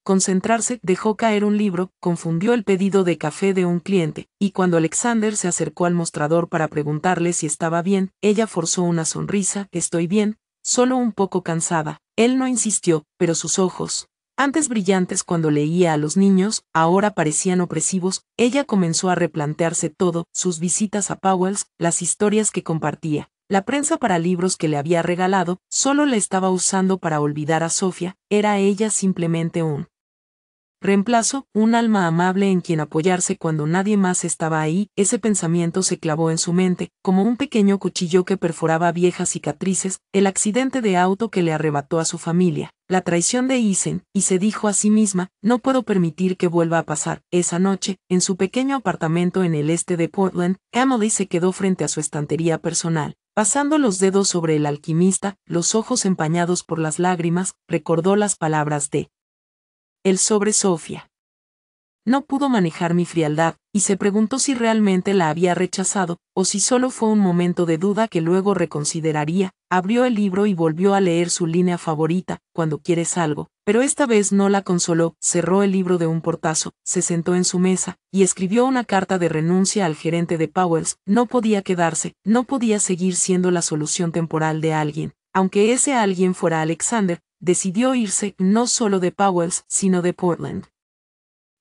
concentrarse, dejó caer un libro, confundió el pedido de café de un cliente, y cuando Alexander se acercó al mostrador para preguntarle si estaba bien, ella forzó una sonrisa. Estoy bien, solo un poco cansada. Él no insistió, pero sus ojos, antes brillantes cuando leía a los niños, ahora parecían opresivos. Ella comenzó a replantearse todo, sus visitas a Powell's, las historias que compartía, la prensa para libros que le había regalado. Solo la estaba usando para olvidar a Sofía. Era ella simplemente un reemplazo, un alma amable en quien apoyarse cuando nadie más estaba ahí. Ese pensamiento se clavó en su mente, como un pequeño cuchillo que perforaba viejas cicatrices, el accidente de auto que le arrebató a su familia, la traición de Isen, y se dijo a sí misma, no puedo permitir que vuelva a pasar. Esa noche, en su pequeño apartamento en el este de Portland, Emily se quedó frente a su estantería personal. Pasando los dedos sobre El alquimista, los ojos empañados por las lágrimas, recordó las palabras de él sobre Sofía. No pudo manejar mi frialdad, y se preguntó si realmente la había rechazado, o si solo fue un momento de duda que luego reconsideraría. Abrió el libro y volvió a leer su línea favorita, cuando quieres algo, pero esta vez no la consoló. Cerró el libro de un portazo, se sentó en su mesa, y escribió una carta de renuncia al gerente de Powell's. No podía quedarse, no podía seguir siendo la solución temporal de alguien, aunque ese alguien fuera Alexander. Decidió irse, no solo de Powell's, sino de Portland,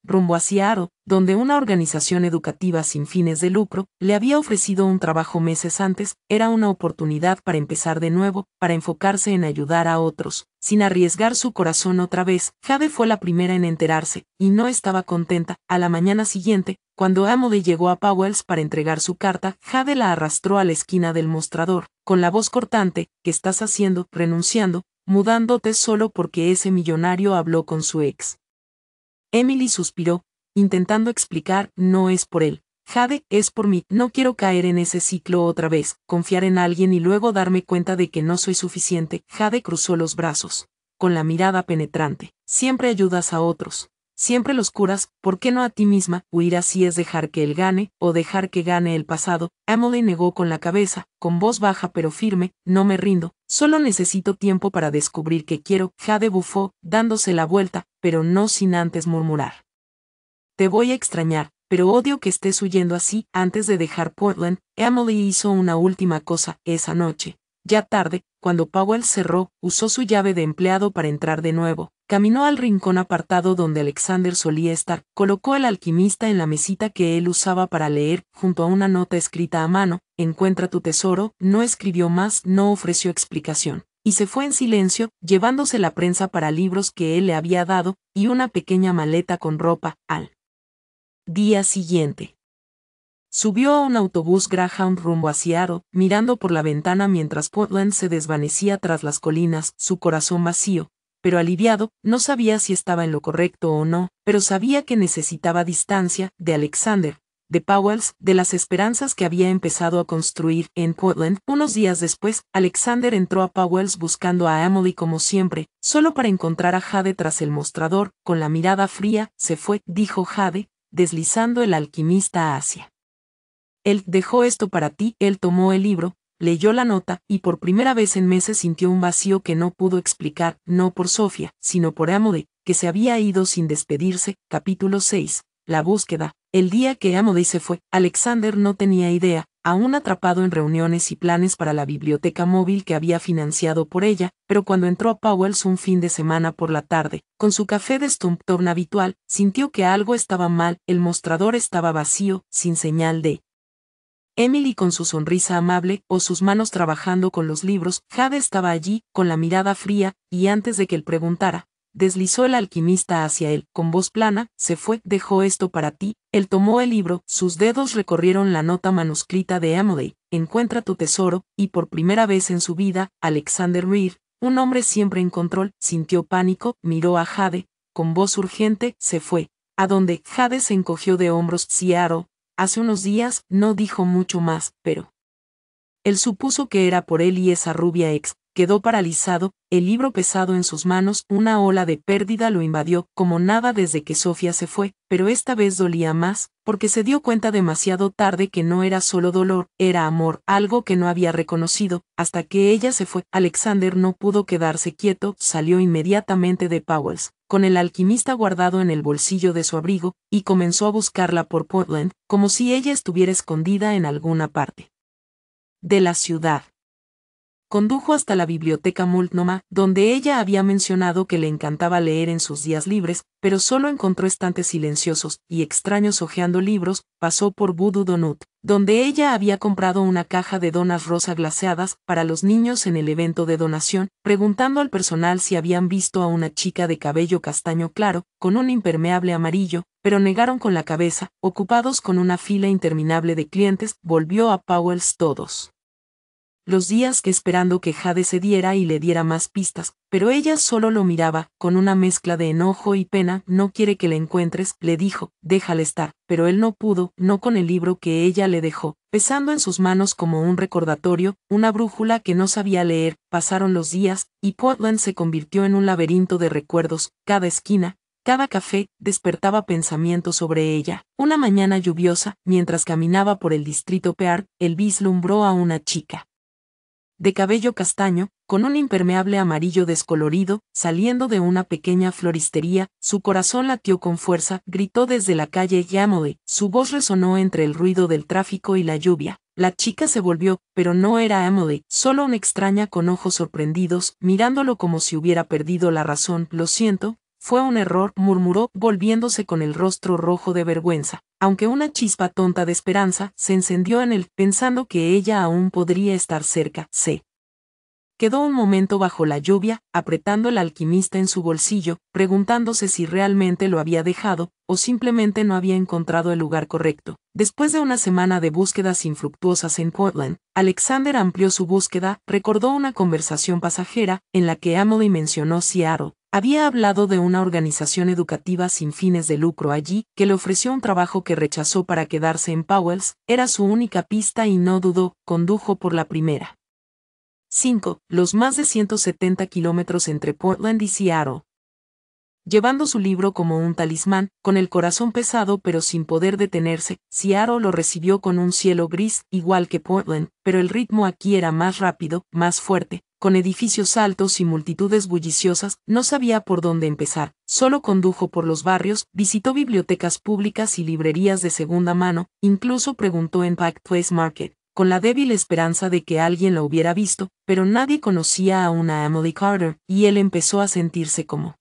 rumbo a Seattle, donde una organización educativa sin fines de lucro le había ofrecido un trabajo meses antes. Era una oportunidad para empezar de nuevo, para enfocarse en ayudar a otros, sin arriesgar su corazón otra vez. Jade fue la primera en enterarse, y no estaba contenta. A la mañana siguiente, cuando Emily llegó a Powell's para entregar su carta, Jade la arrastró a la esquina del mostrador, con la voz cortante, ¿qué estás haciendo? Renunciando, mudándote solo porque ese millonario habló con su ex. Emily suspiró, intentando explicar, no es por él. Jade, es por mí, no quiero caer en ese ciclo otra vez, confiar en alguien y luego darme cuenta de que no soy suficiente. Jade cruzó los brazos, con la mirada penetrante. Siempre ayudas a otros. Siempre los curas, ¿por qué no a ti misma? Huir así es dejar que él gane, o dejar que gane el pasado. Emily negó con la cabeza, con voz baja pero firme, no me rindo, solo necesito tiempo para descubrir qué quiero. Jade bufó, dándose la vuelta, pero no sin antes murmurar. Te voy a extrañar, pero odio que estés huyendo así. Antes de dejar Portland, Emily hizo una última cosa. Esa noche, ya tarde, cuando Powell cerró, usó su llave de empleado para entrar de nuevo. Caminó al rincón apartado donde Alexander solía estar, colocó al alquimista en la mesita que él usaba para leer, junto a una nota escrita a mano, encuentra tu tesoro. No escribió más, no ofreció explicación, y se fue en silencio, llevándose la prensa para libros que él le había dado, y una pequeña maleta con ropa. Al día siguiente, subió a un autobús Greyhound rumbo a Seattle, mirando por la ventana mientras Portland se desvanecía tras las colinas, su corazón vacío, pero aliviado. No sabía si estaba en lo correcto o no, pero sabía que necesitaba distancia, de Alexander, de Powells, de las esperanzas que había empezado a construir en Portland. Unos días después, Alexander entró a Powells buscando a Emily como siempre, solo para encontrar a Jade tras el mostrador, con la mirada fría. Se fue, dijo Jade, deslizando el alquimista hacia él. Dejó esto para ti. Él tomó el libro, leyó la nota, y por primera vez en meses sintió un vacío que no pudo explicar, no por Sofía, sino por Emily, que se había ido sin despedirse. Capítulo 6. La búsqueda. El día que Emily se fue, Alexander no tenía idea, aún atrapado en reuniones y planes para la biblioteca móvil que había financiado por ella, pero cuando entró a Powell's un fin de semana por la tarde, con su café de Stumptown habitual, sintió que algo estaba mal. El mostrador estaba vacío, sin señal de Emily con su sonrisa amable, o sus manos trabajando con los libros. Jade estaba allí, con la mirada fría, y antes de que él preguntara, deslizó el alquimista hacia él, con voz plana. Se fue, dejó esto para ti. Él tomó el libro, sus dedos recorrieron la nota manuscrita de Emily, encuentra tu tesoro, y por primera vez en su vida, Alexander Reed, un hombre siempre en control, sintió pánico, miró a Jade, con voz urgente. Se fue. ¿A dónde? Jade se encogió de hombros. Seattle. Hace unos días. No dijo mucho más, pero él supuso que era por él y esa rubia ex. Quedó paralizado, el libro pesado en sus manos. Una ola de pérdida lo invadió, como nada desde que Sofía se fue, pero esta vez dolía más, porque se dio cuenta demasiado tarde que no era solo dolor, era amor, algo que no había reconocido, hasta que ella se fue. Alexander no pudo quedarse quieto, salió inmediatamente de Powell's, con el alquimista guardado en el bolsillo de su abrigo, y comenzó a buscarla por Portland, como si ella estuviera escondida en alguna parte de la ciudad. Condujo hasta la biblioteca Multnomah, donde ella había mencionado que le encantaba leer en sus días libres, pero solo encontró estantes silenciosos y extraños hojeando libros. Pasó por Voodoo Donut, donde ella había comprado una caja de donas rosa glaseadas para los niños en el evento de donación, preguntando al personal si habían visto a una chica de cabello castaño claro, con un impermeable amarillo, pero negaron con la cabeza, ocupados con una fila interminable de clientes. Volvió a Powell's todos los días esperando que Jade se diera y le diera más pistas, pero ella solo lo miraba, con una mezcla de enojo y pena. No quiere que la encuentres, le dijo, déjala estar, pero él no pudo, no con el libro que ella le dejó, pesando en sus manos como un recordatorio, una brújula que no sabía leer. Pasaron los días, y Portland se convirtió en un laberinto de recuerdos. Cada esquina, cada café, despertaba pensamientos sobre ella. Una mañana lluviosa, mientras caminaba por el distrito Pearl, él vislumbró a una chica de cabello castaño, con un impermeable amarillo descolorido, saliendo de una pequeña floristería. Su corazón latió con fuerza, gritó desde la calle Emily. Su voz resonó entre el ruido del tráfico y la lluvia. La chica se volvió, pero no era Emily, solo una extraña con ojos sorprendidos, mirándolo como si hubiera perdido la razón. Lo siento, fue un error, murmuró, volviéndose con el rostro rojo de vergüenza, aunque una chispa tonta de esperanza se encendió en él, pensando que ella aún podría estar cerca. Se quedó un momento bajo la lluvia, apretando el alquimista en su bolsillo, preguntándose si realmente lo había dejado, o simplemente no había encontrado el lugar correcto. Después de una semana de búsquedas infructuosas en Portland, Alexander amplió su búsqueda. Recordó una conversación pasajera, en la que Emily mencionó Seattle, Había hablado de una organización educativa sin fines de lucro allí, que le ofreció un trabajo que rechazó para quedarse en Powell's, era su única pista y no dudó, condujo por la primera. 5. Los más de 170 kilómetros entre Portland y Seattle. Llevando su libro como un talismán, con el corazón pesado pero sin poder detenerse, Seattle lo recibió con un cielo gris, igual que Portland, pero el ritmo aquí era más rápido, más fuerte, con edificios altos y multitudes bulliciosas, no sabía por dónde empezar, solo condujo por los barrios, visitó bibliotecas públicas y librerías de segunda mano, incluso preguntó en Pike Place Market, con la débil esperanza de que alguien lo hubiera visto, pero nadie conocía a una Emily Carter, y él empezó a sentirse como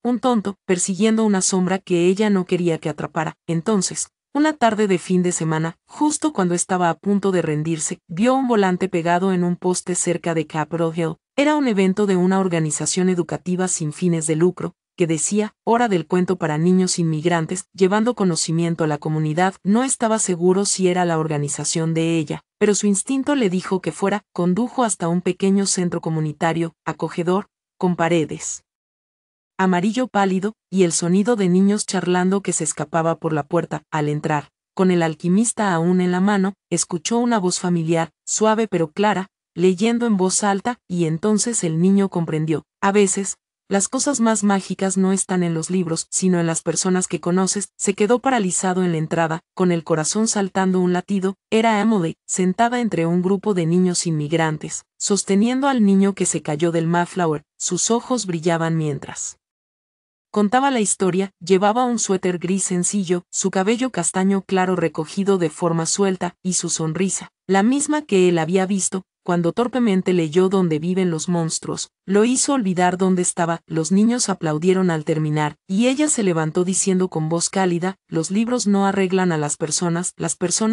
un tonto, persiguiendo una sombra que ella no quería que atrapara. Entonces, una tarde de fin de semana, justo cuando estaba a punto de rendirse, vio un volante pegado en un poste cerca de Capitol Hill. Era un evento de una organización educativa sin fines de lucro, que decía, hora del cuento para niños inmigrantes, llevando conocimiento a la comunidad. No estaba seguro si era la organización de ella, pero su instinto le dijo que fuera. Condujo hasta un pequeño centro comunitario, acogedor, con paredes amarillo pálido, y el sonido de niños charlando que se escapaba por la puerta. Al entrar, con el alquimista aún en la mano, escuchó una voz familiar, suave pero clara, leyendo en voz alta, y entonces el niño comprendió. A veces, las cosas más mágicas no están en los libros, sino en las personas que conoces. Se quedó paralizado en la entrada, con el corazón saltando un latido. Era Emily, sentada entre un grupo de niños inmigrantes, sosteniendo al niño que se cayó del Mayflower. Sus ojos brillaban mientras contaba la historia. Llevaba un suéter gris sencillo, su cabello castaño claro recogido de forma suelta, y su sonrisa, la misma que él había visto, cuando torpemente leyó Dónde viven los monstruos, lo hizo olvidar dónde estaba. Los niños aplaudieron al terminar, y ella se levantó diciendo con voz cálida, los libros no arreglan a las personas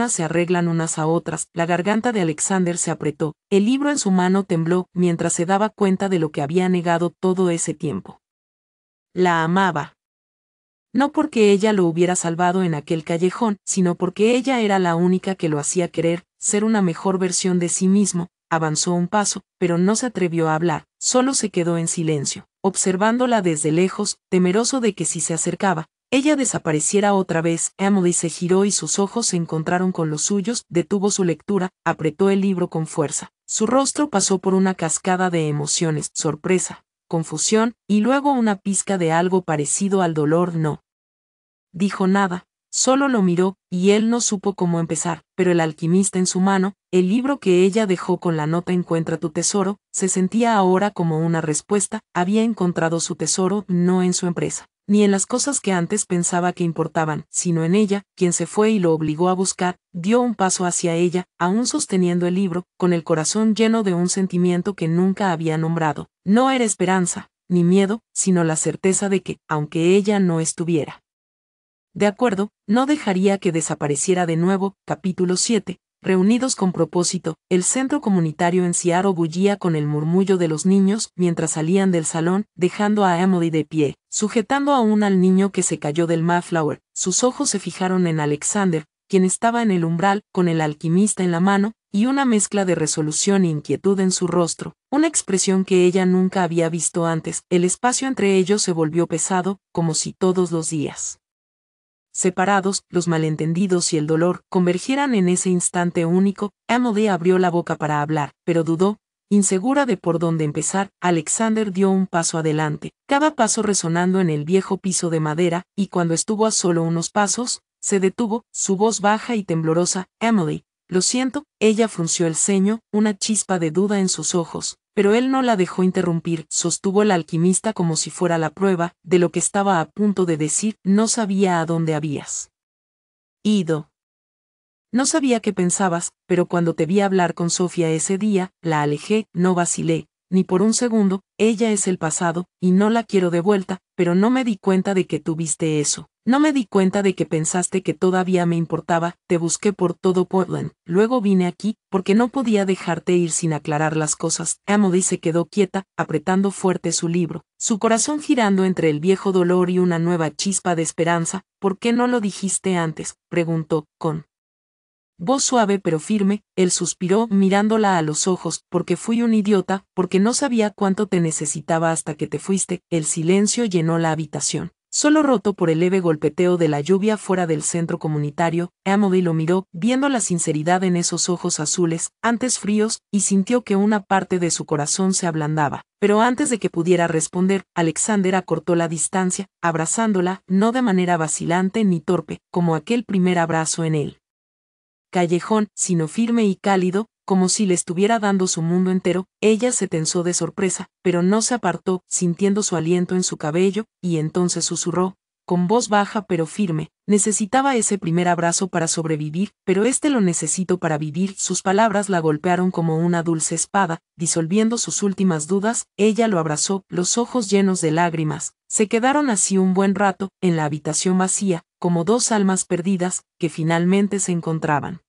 se arreglan unas a otras. La garganta de Alexander se apretó, el libro en su mano tembló, mientras se daba cuenta de lo que había negado todo ese tiempo. La amaba. No porque ella lo hubiera salvado en aquel callejón, sino porque ella era la única que lo hacía querer, ser una mejor versión de sí mismo. Avanzó un paso, pero no se atrevió a hablar, solo se quedó en silencio, observándola desde lejos, temeroso de que si se acercaba, ella desapareciera otra vez. Emily se giró y sus ojos se encontraron con los suyos. Detuvo su lectura, apretó el libro con fuerza. Su rostro pasó por una cascada de emociones, sorpresa, confusión, y luego una pizca de algo parecido al dolor. No dijo nada, solo lo miró, y él no supo cómo empezar, pero el alquimista en su mano, el libro que ella dejó con la nota Encuentra tu tesoro, se sentía ahora como una respuesta. Había encontrado su tesoro, no en su empresa, ni en las cosas que antes pensaba que importaban, sino en ella, quien se fue y lo obligó a buscar. Dio un paso hacia ella, aún sosteniendo el libro, con el corazón lleno de un sentimiento que nunca había nombrado. No era esperanza, ni miedo, sino la certeza de que, aunque ella no estuviera de acuerdo, no dejaría que desapareciera de nuevo. Capítulo 7. Reunidos con propósito, el centro comunitario en Seattle bullía con el murmullo de los niños mientras salían del salón, dejando a Emily de pie, sujetando aún al niño que se cayó del Mayflower. Sus ojos se fijaron en Alexander, quien estaba en el umbral, con el alquimista en la mano, y una mezcla de resolución e inquietud en su rostro, una expresión que ella nunca había visto antes. El espacio entre ellos se volvió pesado, como si todos los días separados, los malentendidos y el dolor, convergieran en ese instante único. Emily abrió la boca para hablar, pero dudó, insegura de por dónde empezar. Alexander dio un paso adelante, cada paso resonando en el viejo piso de madera, y cuando estuvo a solo unos pasos, se detuvo, su voz baja y temblorosa. Emily, lo siento. Ella frunció el ceño, una chispa de duda en sus ojos, pero él no la dejó interrumpir. Sostuvo el alquimista como si fuera la prueba de lo que estaba a punto de decir. No sabía a dónde habías ido. No sabía qué pensabas, pero cuando te vi hablar con Sofía ese día, la alejé. No vacilé, ni por un segundo. Ella es el pasado, y no la quiero de vuelta, pero no me di cuenta de que tuviste eso. No me di cuenta de que pensaste que todavía me importaba. Te busqué por todo Portland, luego vine aquí, porque no podía dejarte ir sin aclarar las cosas. Emily se quedó quieta, apretando fuerte su libro, su corazón girando entre el viejo dolor y una nueva chispa de esperanza. ¿Por qué no lo dijiste antes?, preguntó, con voz suave pero firme, él suspiró mirándola a los ojos, porque fui un idiota, porque no sabía cuánto te necesitaba hasta que te fuiste. El silencio llenó la habitación, solo roto por el leve golpeteo de la lluvia fuera del centro comunitario. Emily lo miró, viendo la sinceridad en esos ojos azules, antes fríos, y sintió que una parte de su corazón se ablandaba. Pero antes de que pudiera responder, Alexander acortó la distancia, abrazándola, no de manera vacilante ni torpe, como aquel primer abrazo en el callejón, sino firme y cálido, como si le estuviera dando su mundo entero. Ella se tensó de sorpresa, pero no se apartó, sintiendo su aliento en su cabello, y entonces susurró, con voz baja pero firme, necesitaba ese primer abrazo para sobrevivir, pero este lo necesito para vivir. Sus palabras la golpearon como una dulce espada, disolviendo sus últimas dudas. Ella lo abrazó, los ojos llenos de lágrimas. Se quedaron así un buen rato, en la habitación vacía, como dos almas perdidas, que finalmente se encontraban.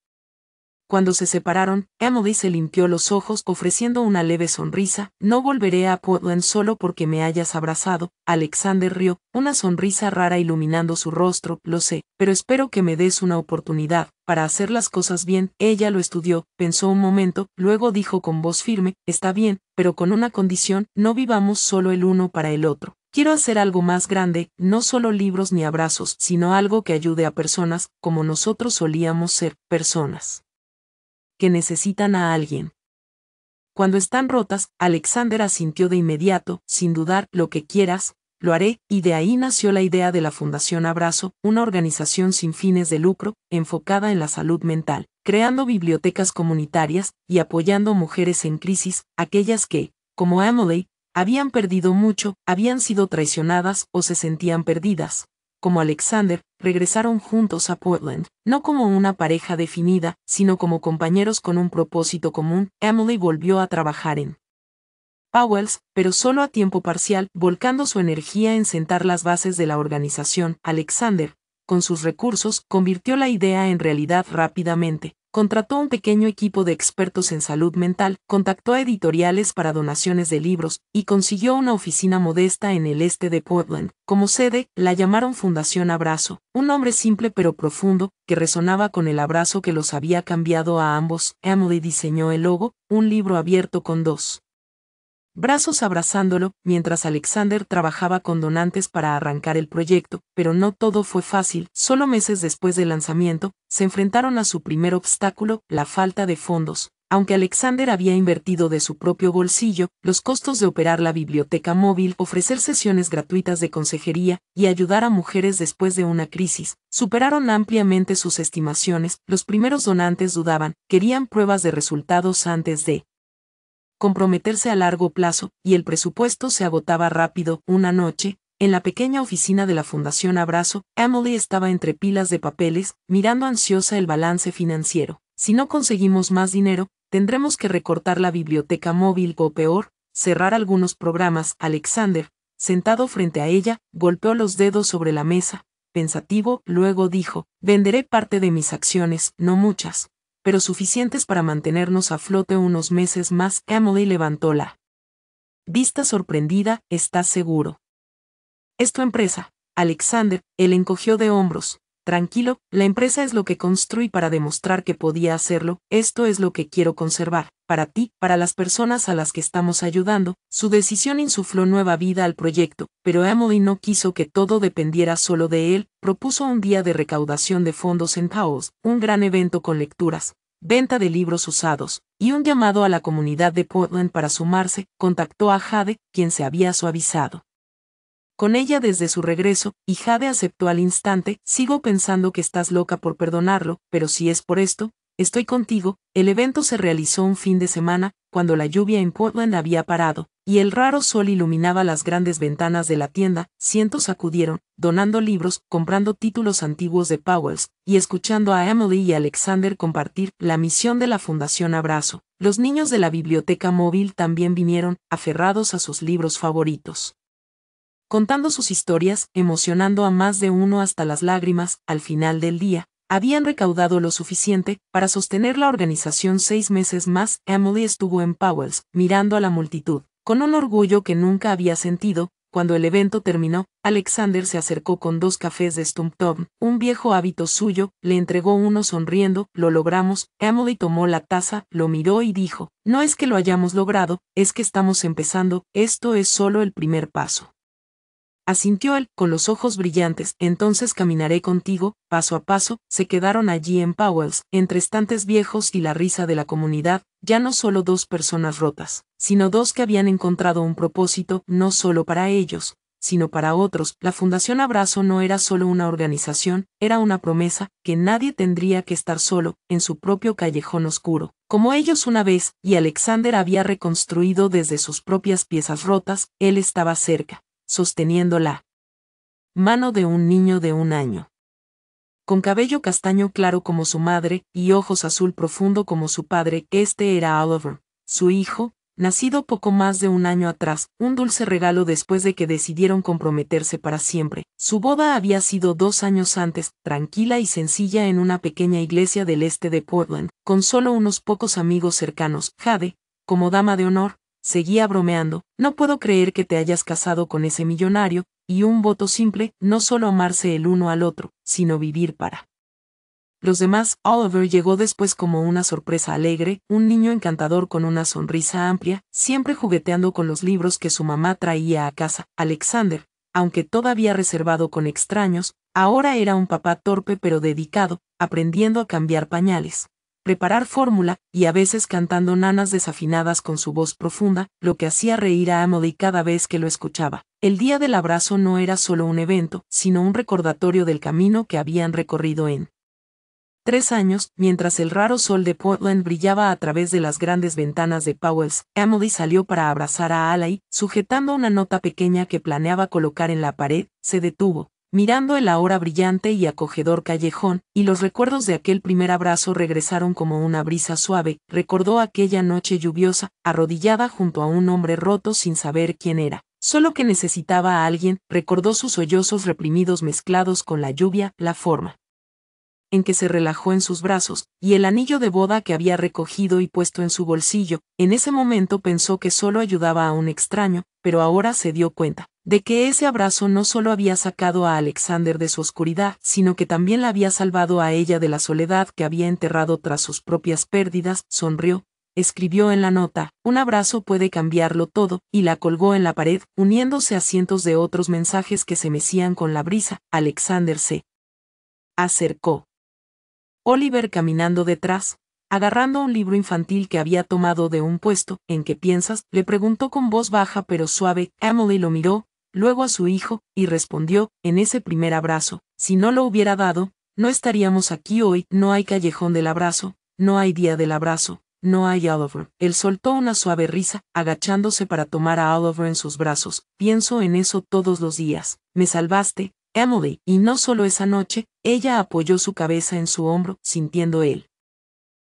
Cuando se separaron, Emily se limpió los ojos ofreciendo una leve sonrisa. No volveré a Portland solo porque me hayas abrazado. Alexander rió, una sonrisa rara iluminando su rostro. Lo sé, pero espero que me des una oportunidad para hacer las cosas bien. Ella lo estudió, pensó un momento, luego dijo con voz firme, está bien, pero con una condición, no vivamos solo el uno para el otro. Quiero hacer algo más grande, no solo libros ni abrazos, sino algo que ayude a personas, como nosotros solíamos ser, personas que necesitan a alguien. Cuando están rotas, Alexander asintió de inmediato, sin dudar, lo que quieras, lo haré, y de ahí nació la idea de la Fundación Abrazo, una organización sin fines de lucro, enfocada en la salud mental, creando bibliotecas comunitarias y apoyando mujeres en crisis, aquellas que, como Emily, habían perdido mucho, habían sido traicionadas o se sentían perdidas. Como Alexander, regresaron juntos a Portland, no como una pareja definida, sino como compañeros con un propósito común. Emily volvió a trabajar en Powell's, pero solo a tiempo parcial, volcando su energía en sentar las bases de la organización. Alexander, con sus recursos, convirtió la idea en realidad rápidamente. Contrató un pequeño equipo de expertos en salud mental, contactó a editoriales para donaciones de libros, y consiguió una oficina modesta en el este de Portland. Como sede, la llamaron Fundación Abrazo, un nombre simple pero profundo, que resonaba con el abrazo que los había cambiado a ambos. Emily diseñó el logo, un libro abierto con dos brazos abrazándolo, mientras Alexander trabajaba con donantes para arrancar el proyecto, pero no todo fue fácil. Solo meses después del lanzamiento, se enfrentaron a su primer obstáculo, la falta de fondos. Aunque Alexander había invertido de su propio bolsillo, los costos de operar la biblioteca móvil, ofrecer sesiones gratuitas de consejería y ayudar a mujeres después de una crisis, superaron ampliamente sus estimaciones. Los primeros donantes dudaban, querían pruebas de resultados antes de comprometerse a largo plazo, y el presupuesto se agotaba rápido. Una noche, en la pequeña oficina de la Fundación Abrazo, Emily estaba entre pilas de papeles, mirando ansiosa el balance financiero. Si no conseguimos más dinero, tendremos que recortar la biblioteca móvil o peor, cerrar algunos programas. Alexander, sentado frente a ella, golpeó los dedos sobre la mesa, pensativo, luego dijo, venderé parte de mis acciones, no muchas, pero suficientes para mantenernos a flote unos meses más. Emily levantó la vista sorprendida, ¿estás seguro? ¿Es tu empresa? Alexander, él encogió de hombros. Tranquilo, la empresa es lo que construí para demostrar que podía hacerlo, esto es lo que quiero conservar, para ti, para las personas a las que estamos ayudando. Su decisión insufló nueva vida al proyecto, pero Emily no quiso que todo dependiera solo de él. Propuso un día de recaudación de fondos en Powell's, un gran evento con lecturas, venta de libros usados, y un llamado a la comunidad de Portland para sumarse. Contactó a Jade, quien se había suavizado con ella desde su regreso, y Jade aceptó al instante. Sigo pensando que estás loca por perdonarlo, pero si es por esto, estoy contigo. El evento se realizó un fin de semana, cuando la lluvia en Portland había parado, y el raro sol iluminaba las grandes ventanas de la tienda. Cientos acudieron, donando libros, comprando títulos antiguos de Powell's, y escuchando a Emily y Alexander compartir la misión de la Fundación Abrazo. Los niños de la biblioteca móvil también vinieron, aferrados a sus libros favoritos, contando sus historias, emocionando a más de uno hasta las lágrimas. Al final del día, habían recaudado lo suficiente para sostener la organización 6 meses más. Emily estuvo en Powell's, mirando a la multitud, con un orgullo que nunca había sentido, Cuando el evento terminó, Alexander se acercó con 2 cafés de Stumptown, un viejo hábito suyo, le entregó uno sonriendo. Lo logramos. Emily tomó la taza, lo miró y dijo, no es que lo hayamos logrado, es que estamos empezando, esto es solo el primer paso. Asintió él, con los ojos brillantes. Entonces caminaré contigo, paso a paso. Se quedaron allí en Powell's, entre estantes viejos y la risa de la comunidad, ya no solo 2 personas rotas, sino 2 que habían encontrado un propósito, no solo para ellos, sino para otros. La Fundación Abrazo no era solo una organización, era una promesa, que nadie tendría que estar solo, en su propio callejón oscuro, como ellos una vez, y Alexander había reconstruido desde sus propias piezas rotas. Él estaba cerca, sosteniendo la mano de un niño de 1 año. Con cabello castaño claro como su madre, y ojos azul profundo como su padre. Este era Oliver, su hijo, nacido poco más de 1 año atrás, un dulce regalo después de que decidieron comprometerse para siempre. Su boda había sido 2 años antes, tranquila y sencilla en una pequeña iglesia del este de Portland, con solo unos pocos amigos cercanos. Jade, como dama de honor, seguía bromeando, no puedo creer que te hayas casado con ese millonario, y un voto simple, no solo amarse el uno al otro, sino vivir para los demás. Oliver llegó después como una sorpresa alegre, un niño encantador con una sonrisa amplia, siempre jugueteando con los libros que su mamá traía a casa. Alexander, aunque todavía reservado con extraños, ahora era un papá torpe pero dedicado, aprendiendo a cambiar pañales, preparar fórmula, y a veces cantando nanas desafinadas con su voz profunda, lo que hacía reír a Emily cada vez que lo escuchaba. El día del abrazo no era solo un evento, sino un recordatorio del camino que habían recorrido en 3 años. Mientras el raro sol de Portland brillaba a través de las grandes ventanas de Powell's, Emily salió para abrazar a Allie, sujetando una nota pequeña que planeaba colocar en la pared. Se detuvo, mirando el ahora brillante y acogedor callejón, y los recuerdos de aquel primer abrazo regresaron como una brisa suave. Recordó aquella noche lluviosa, arrodillada junto a un hombre roto sin saber quién era, solo que necesitaba a alguien. Recordó sus sollozos reprimidos mezclados con la lluvia, la forma en que se relajó en sus brazos, y el anillo de boda que había recogido y puesto en su bolsillo. En ese momento pensó que solo ayudaba a un extraño, pero ahora se dio cuenta de que ese abrazo no solo había sacado a Alexander de su oscuridad, sino que también la había salvado a ella de la soledad que había enterrado tras sus propias pérdidas. Sonrió, escribió en la nota, un abrazo puede cambiarlo todo, y la colgó en la pared, uniéndose a cientos de otros mensajes que se mecían con la brisa. Alexander se acercó. Oliver caminando detrás, agarrando un libro infantil que había tomado de un puesto. ¿En qué piensas?, le preguntó con voz baja pero suave. Emily lo miró, luego a su hijo, y respondió, en ese primer abrazo. Si no lo hubiera dado, no estaríamos aquí hoy. No hay callejón del abrazo, no hay día del abrazo, no hay Oliver. Él soltó una suave risa, agachándose para tomar a Oliver en sus brazos. Pienso en eso todos los días. Me salvaste, Emily, y no solo esa noche. Ella apoyó su cabeza en su hombro, sintiendo el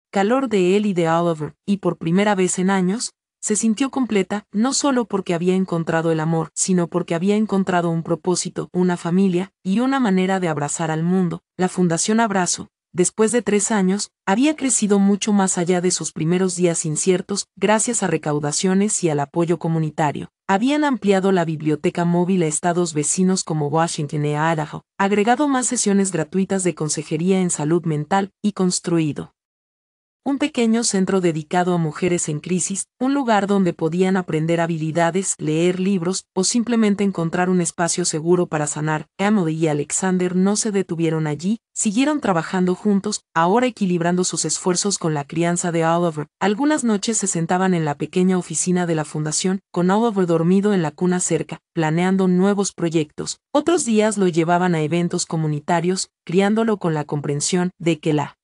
calor de él y de Oliver, y por primera vez en años, se sintió completa, no solo porque había encontrado el amor, sino porque había encontrado un propósito, una familia, y una manera de abrazar al mundo. La Fundación Abrazo, después de 3 años, había crecido mucho más allá de sus primeros días inciertos, gracias a recaudaciones y al apoyo comunitario. Habían ampliado la biblioteca móvil a estados vecinos como Washington e Idaho, agregado más sesiones gratuitas de consejería en salud mental, y construido un pequeño centro dedicado a mujeres en crisis, un lugar donde podían aprender habilidades, leer libros, o simplemente encontrar un espacio seguro para sanar. Emily y Alexander no se detuvieron allí, siguieron trabajando juntos, ahora equilibrando sus esfuerzos con la crianza de Oliver. Algunas noches se sentaban en la pequeña oficina de la fundación, con Oliver dormido en la cuna cerca, planeando nuevos proyectos. Otros días lo llevaban a eventos comunitarios, criándolo con la comprensión de que la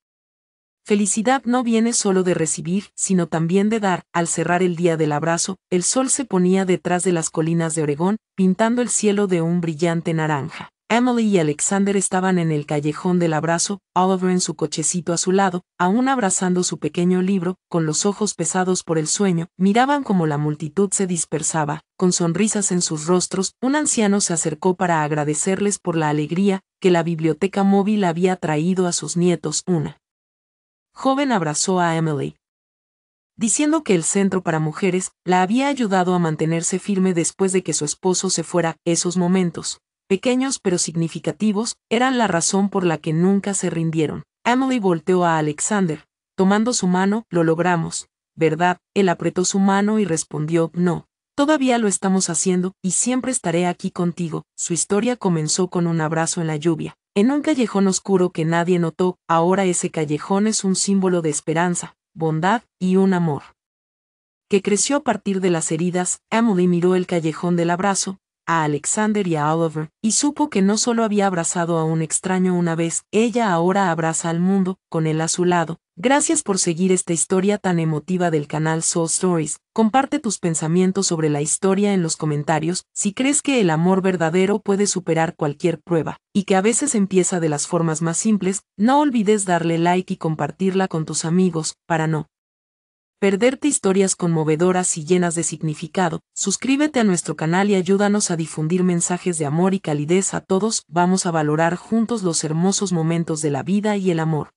felicidad no viene solo de recibir, sino también de dar. Al cerrar el día del abrazo, el sol se ponía detrás de las colinas de Oregón, pintando el cielo de un brillante naranja. Emily y Alexander estaban en el callejón del abrazo, Oliver en su cochecito a su lado, aún abrazando su pequeño libro, con los ojos pesados por el sueño. Miraban como la multitud se dispersaba, con sonrisas en sus rostros. Un anciano se acercó para agradecerles por la alegría que la biblioteca móvil había traído a sus nietos. Una joven abrazó a Emily. diciendo que el centro para mujeres la había ayudado a mantenerse firme después de que su esposo se fuera. Esos momentos, pequeños pero significativos, eran la razón por la que nunca se rindieron. Emily volteó a Alexander, tomando su mano. Lo logramos, ¿verdad? Él apretó su mano y respondió, no. Todavía lo estamos haciendo, y siempre estaré aquí contigo. Su historia comenzó con un abrazo en la lluvia, en un callejón oscuro que nadie notó. Ahora ese callejón es un símbolo de esperanza, bondad y un amor que creció a partir de las heridas. Emily miró el callejón del abrazo, a Alexander y a Oliver, y supo que no solo había abrazado a un extraño una vez, ella ahora abraza al mundo, con él a su lado. Gracias por seguir esta historia tan emotiva del canal Soul Stories. Comparte tus pensamientos sobre la historia en los comentarios. Si crees que el amor verdadero puede superar cualquier prueba, y que a veces empieza de las formas más simples, no olvides darle like y compartirla con tus amigos, para no perderte historias conmovedoras y llenas de significado. Suscríbete a nuestro canal y ayúdanos a difundir mensajes de amor y calidez a todos. Vamos a valorar juntos los hermosos momentos de la vida y el amor.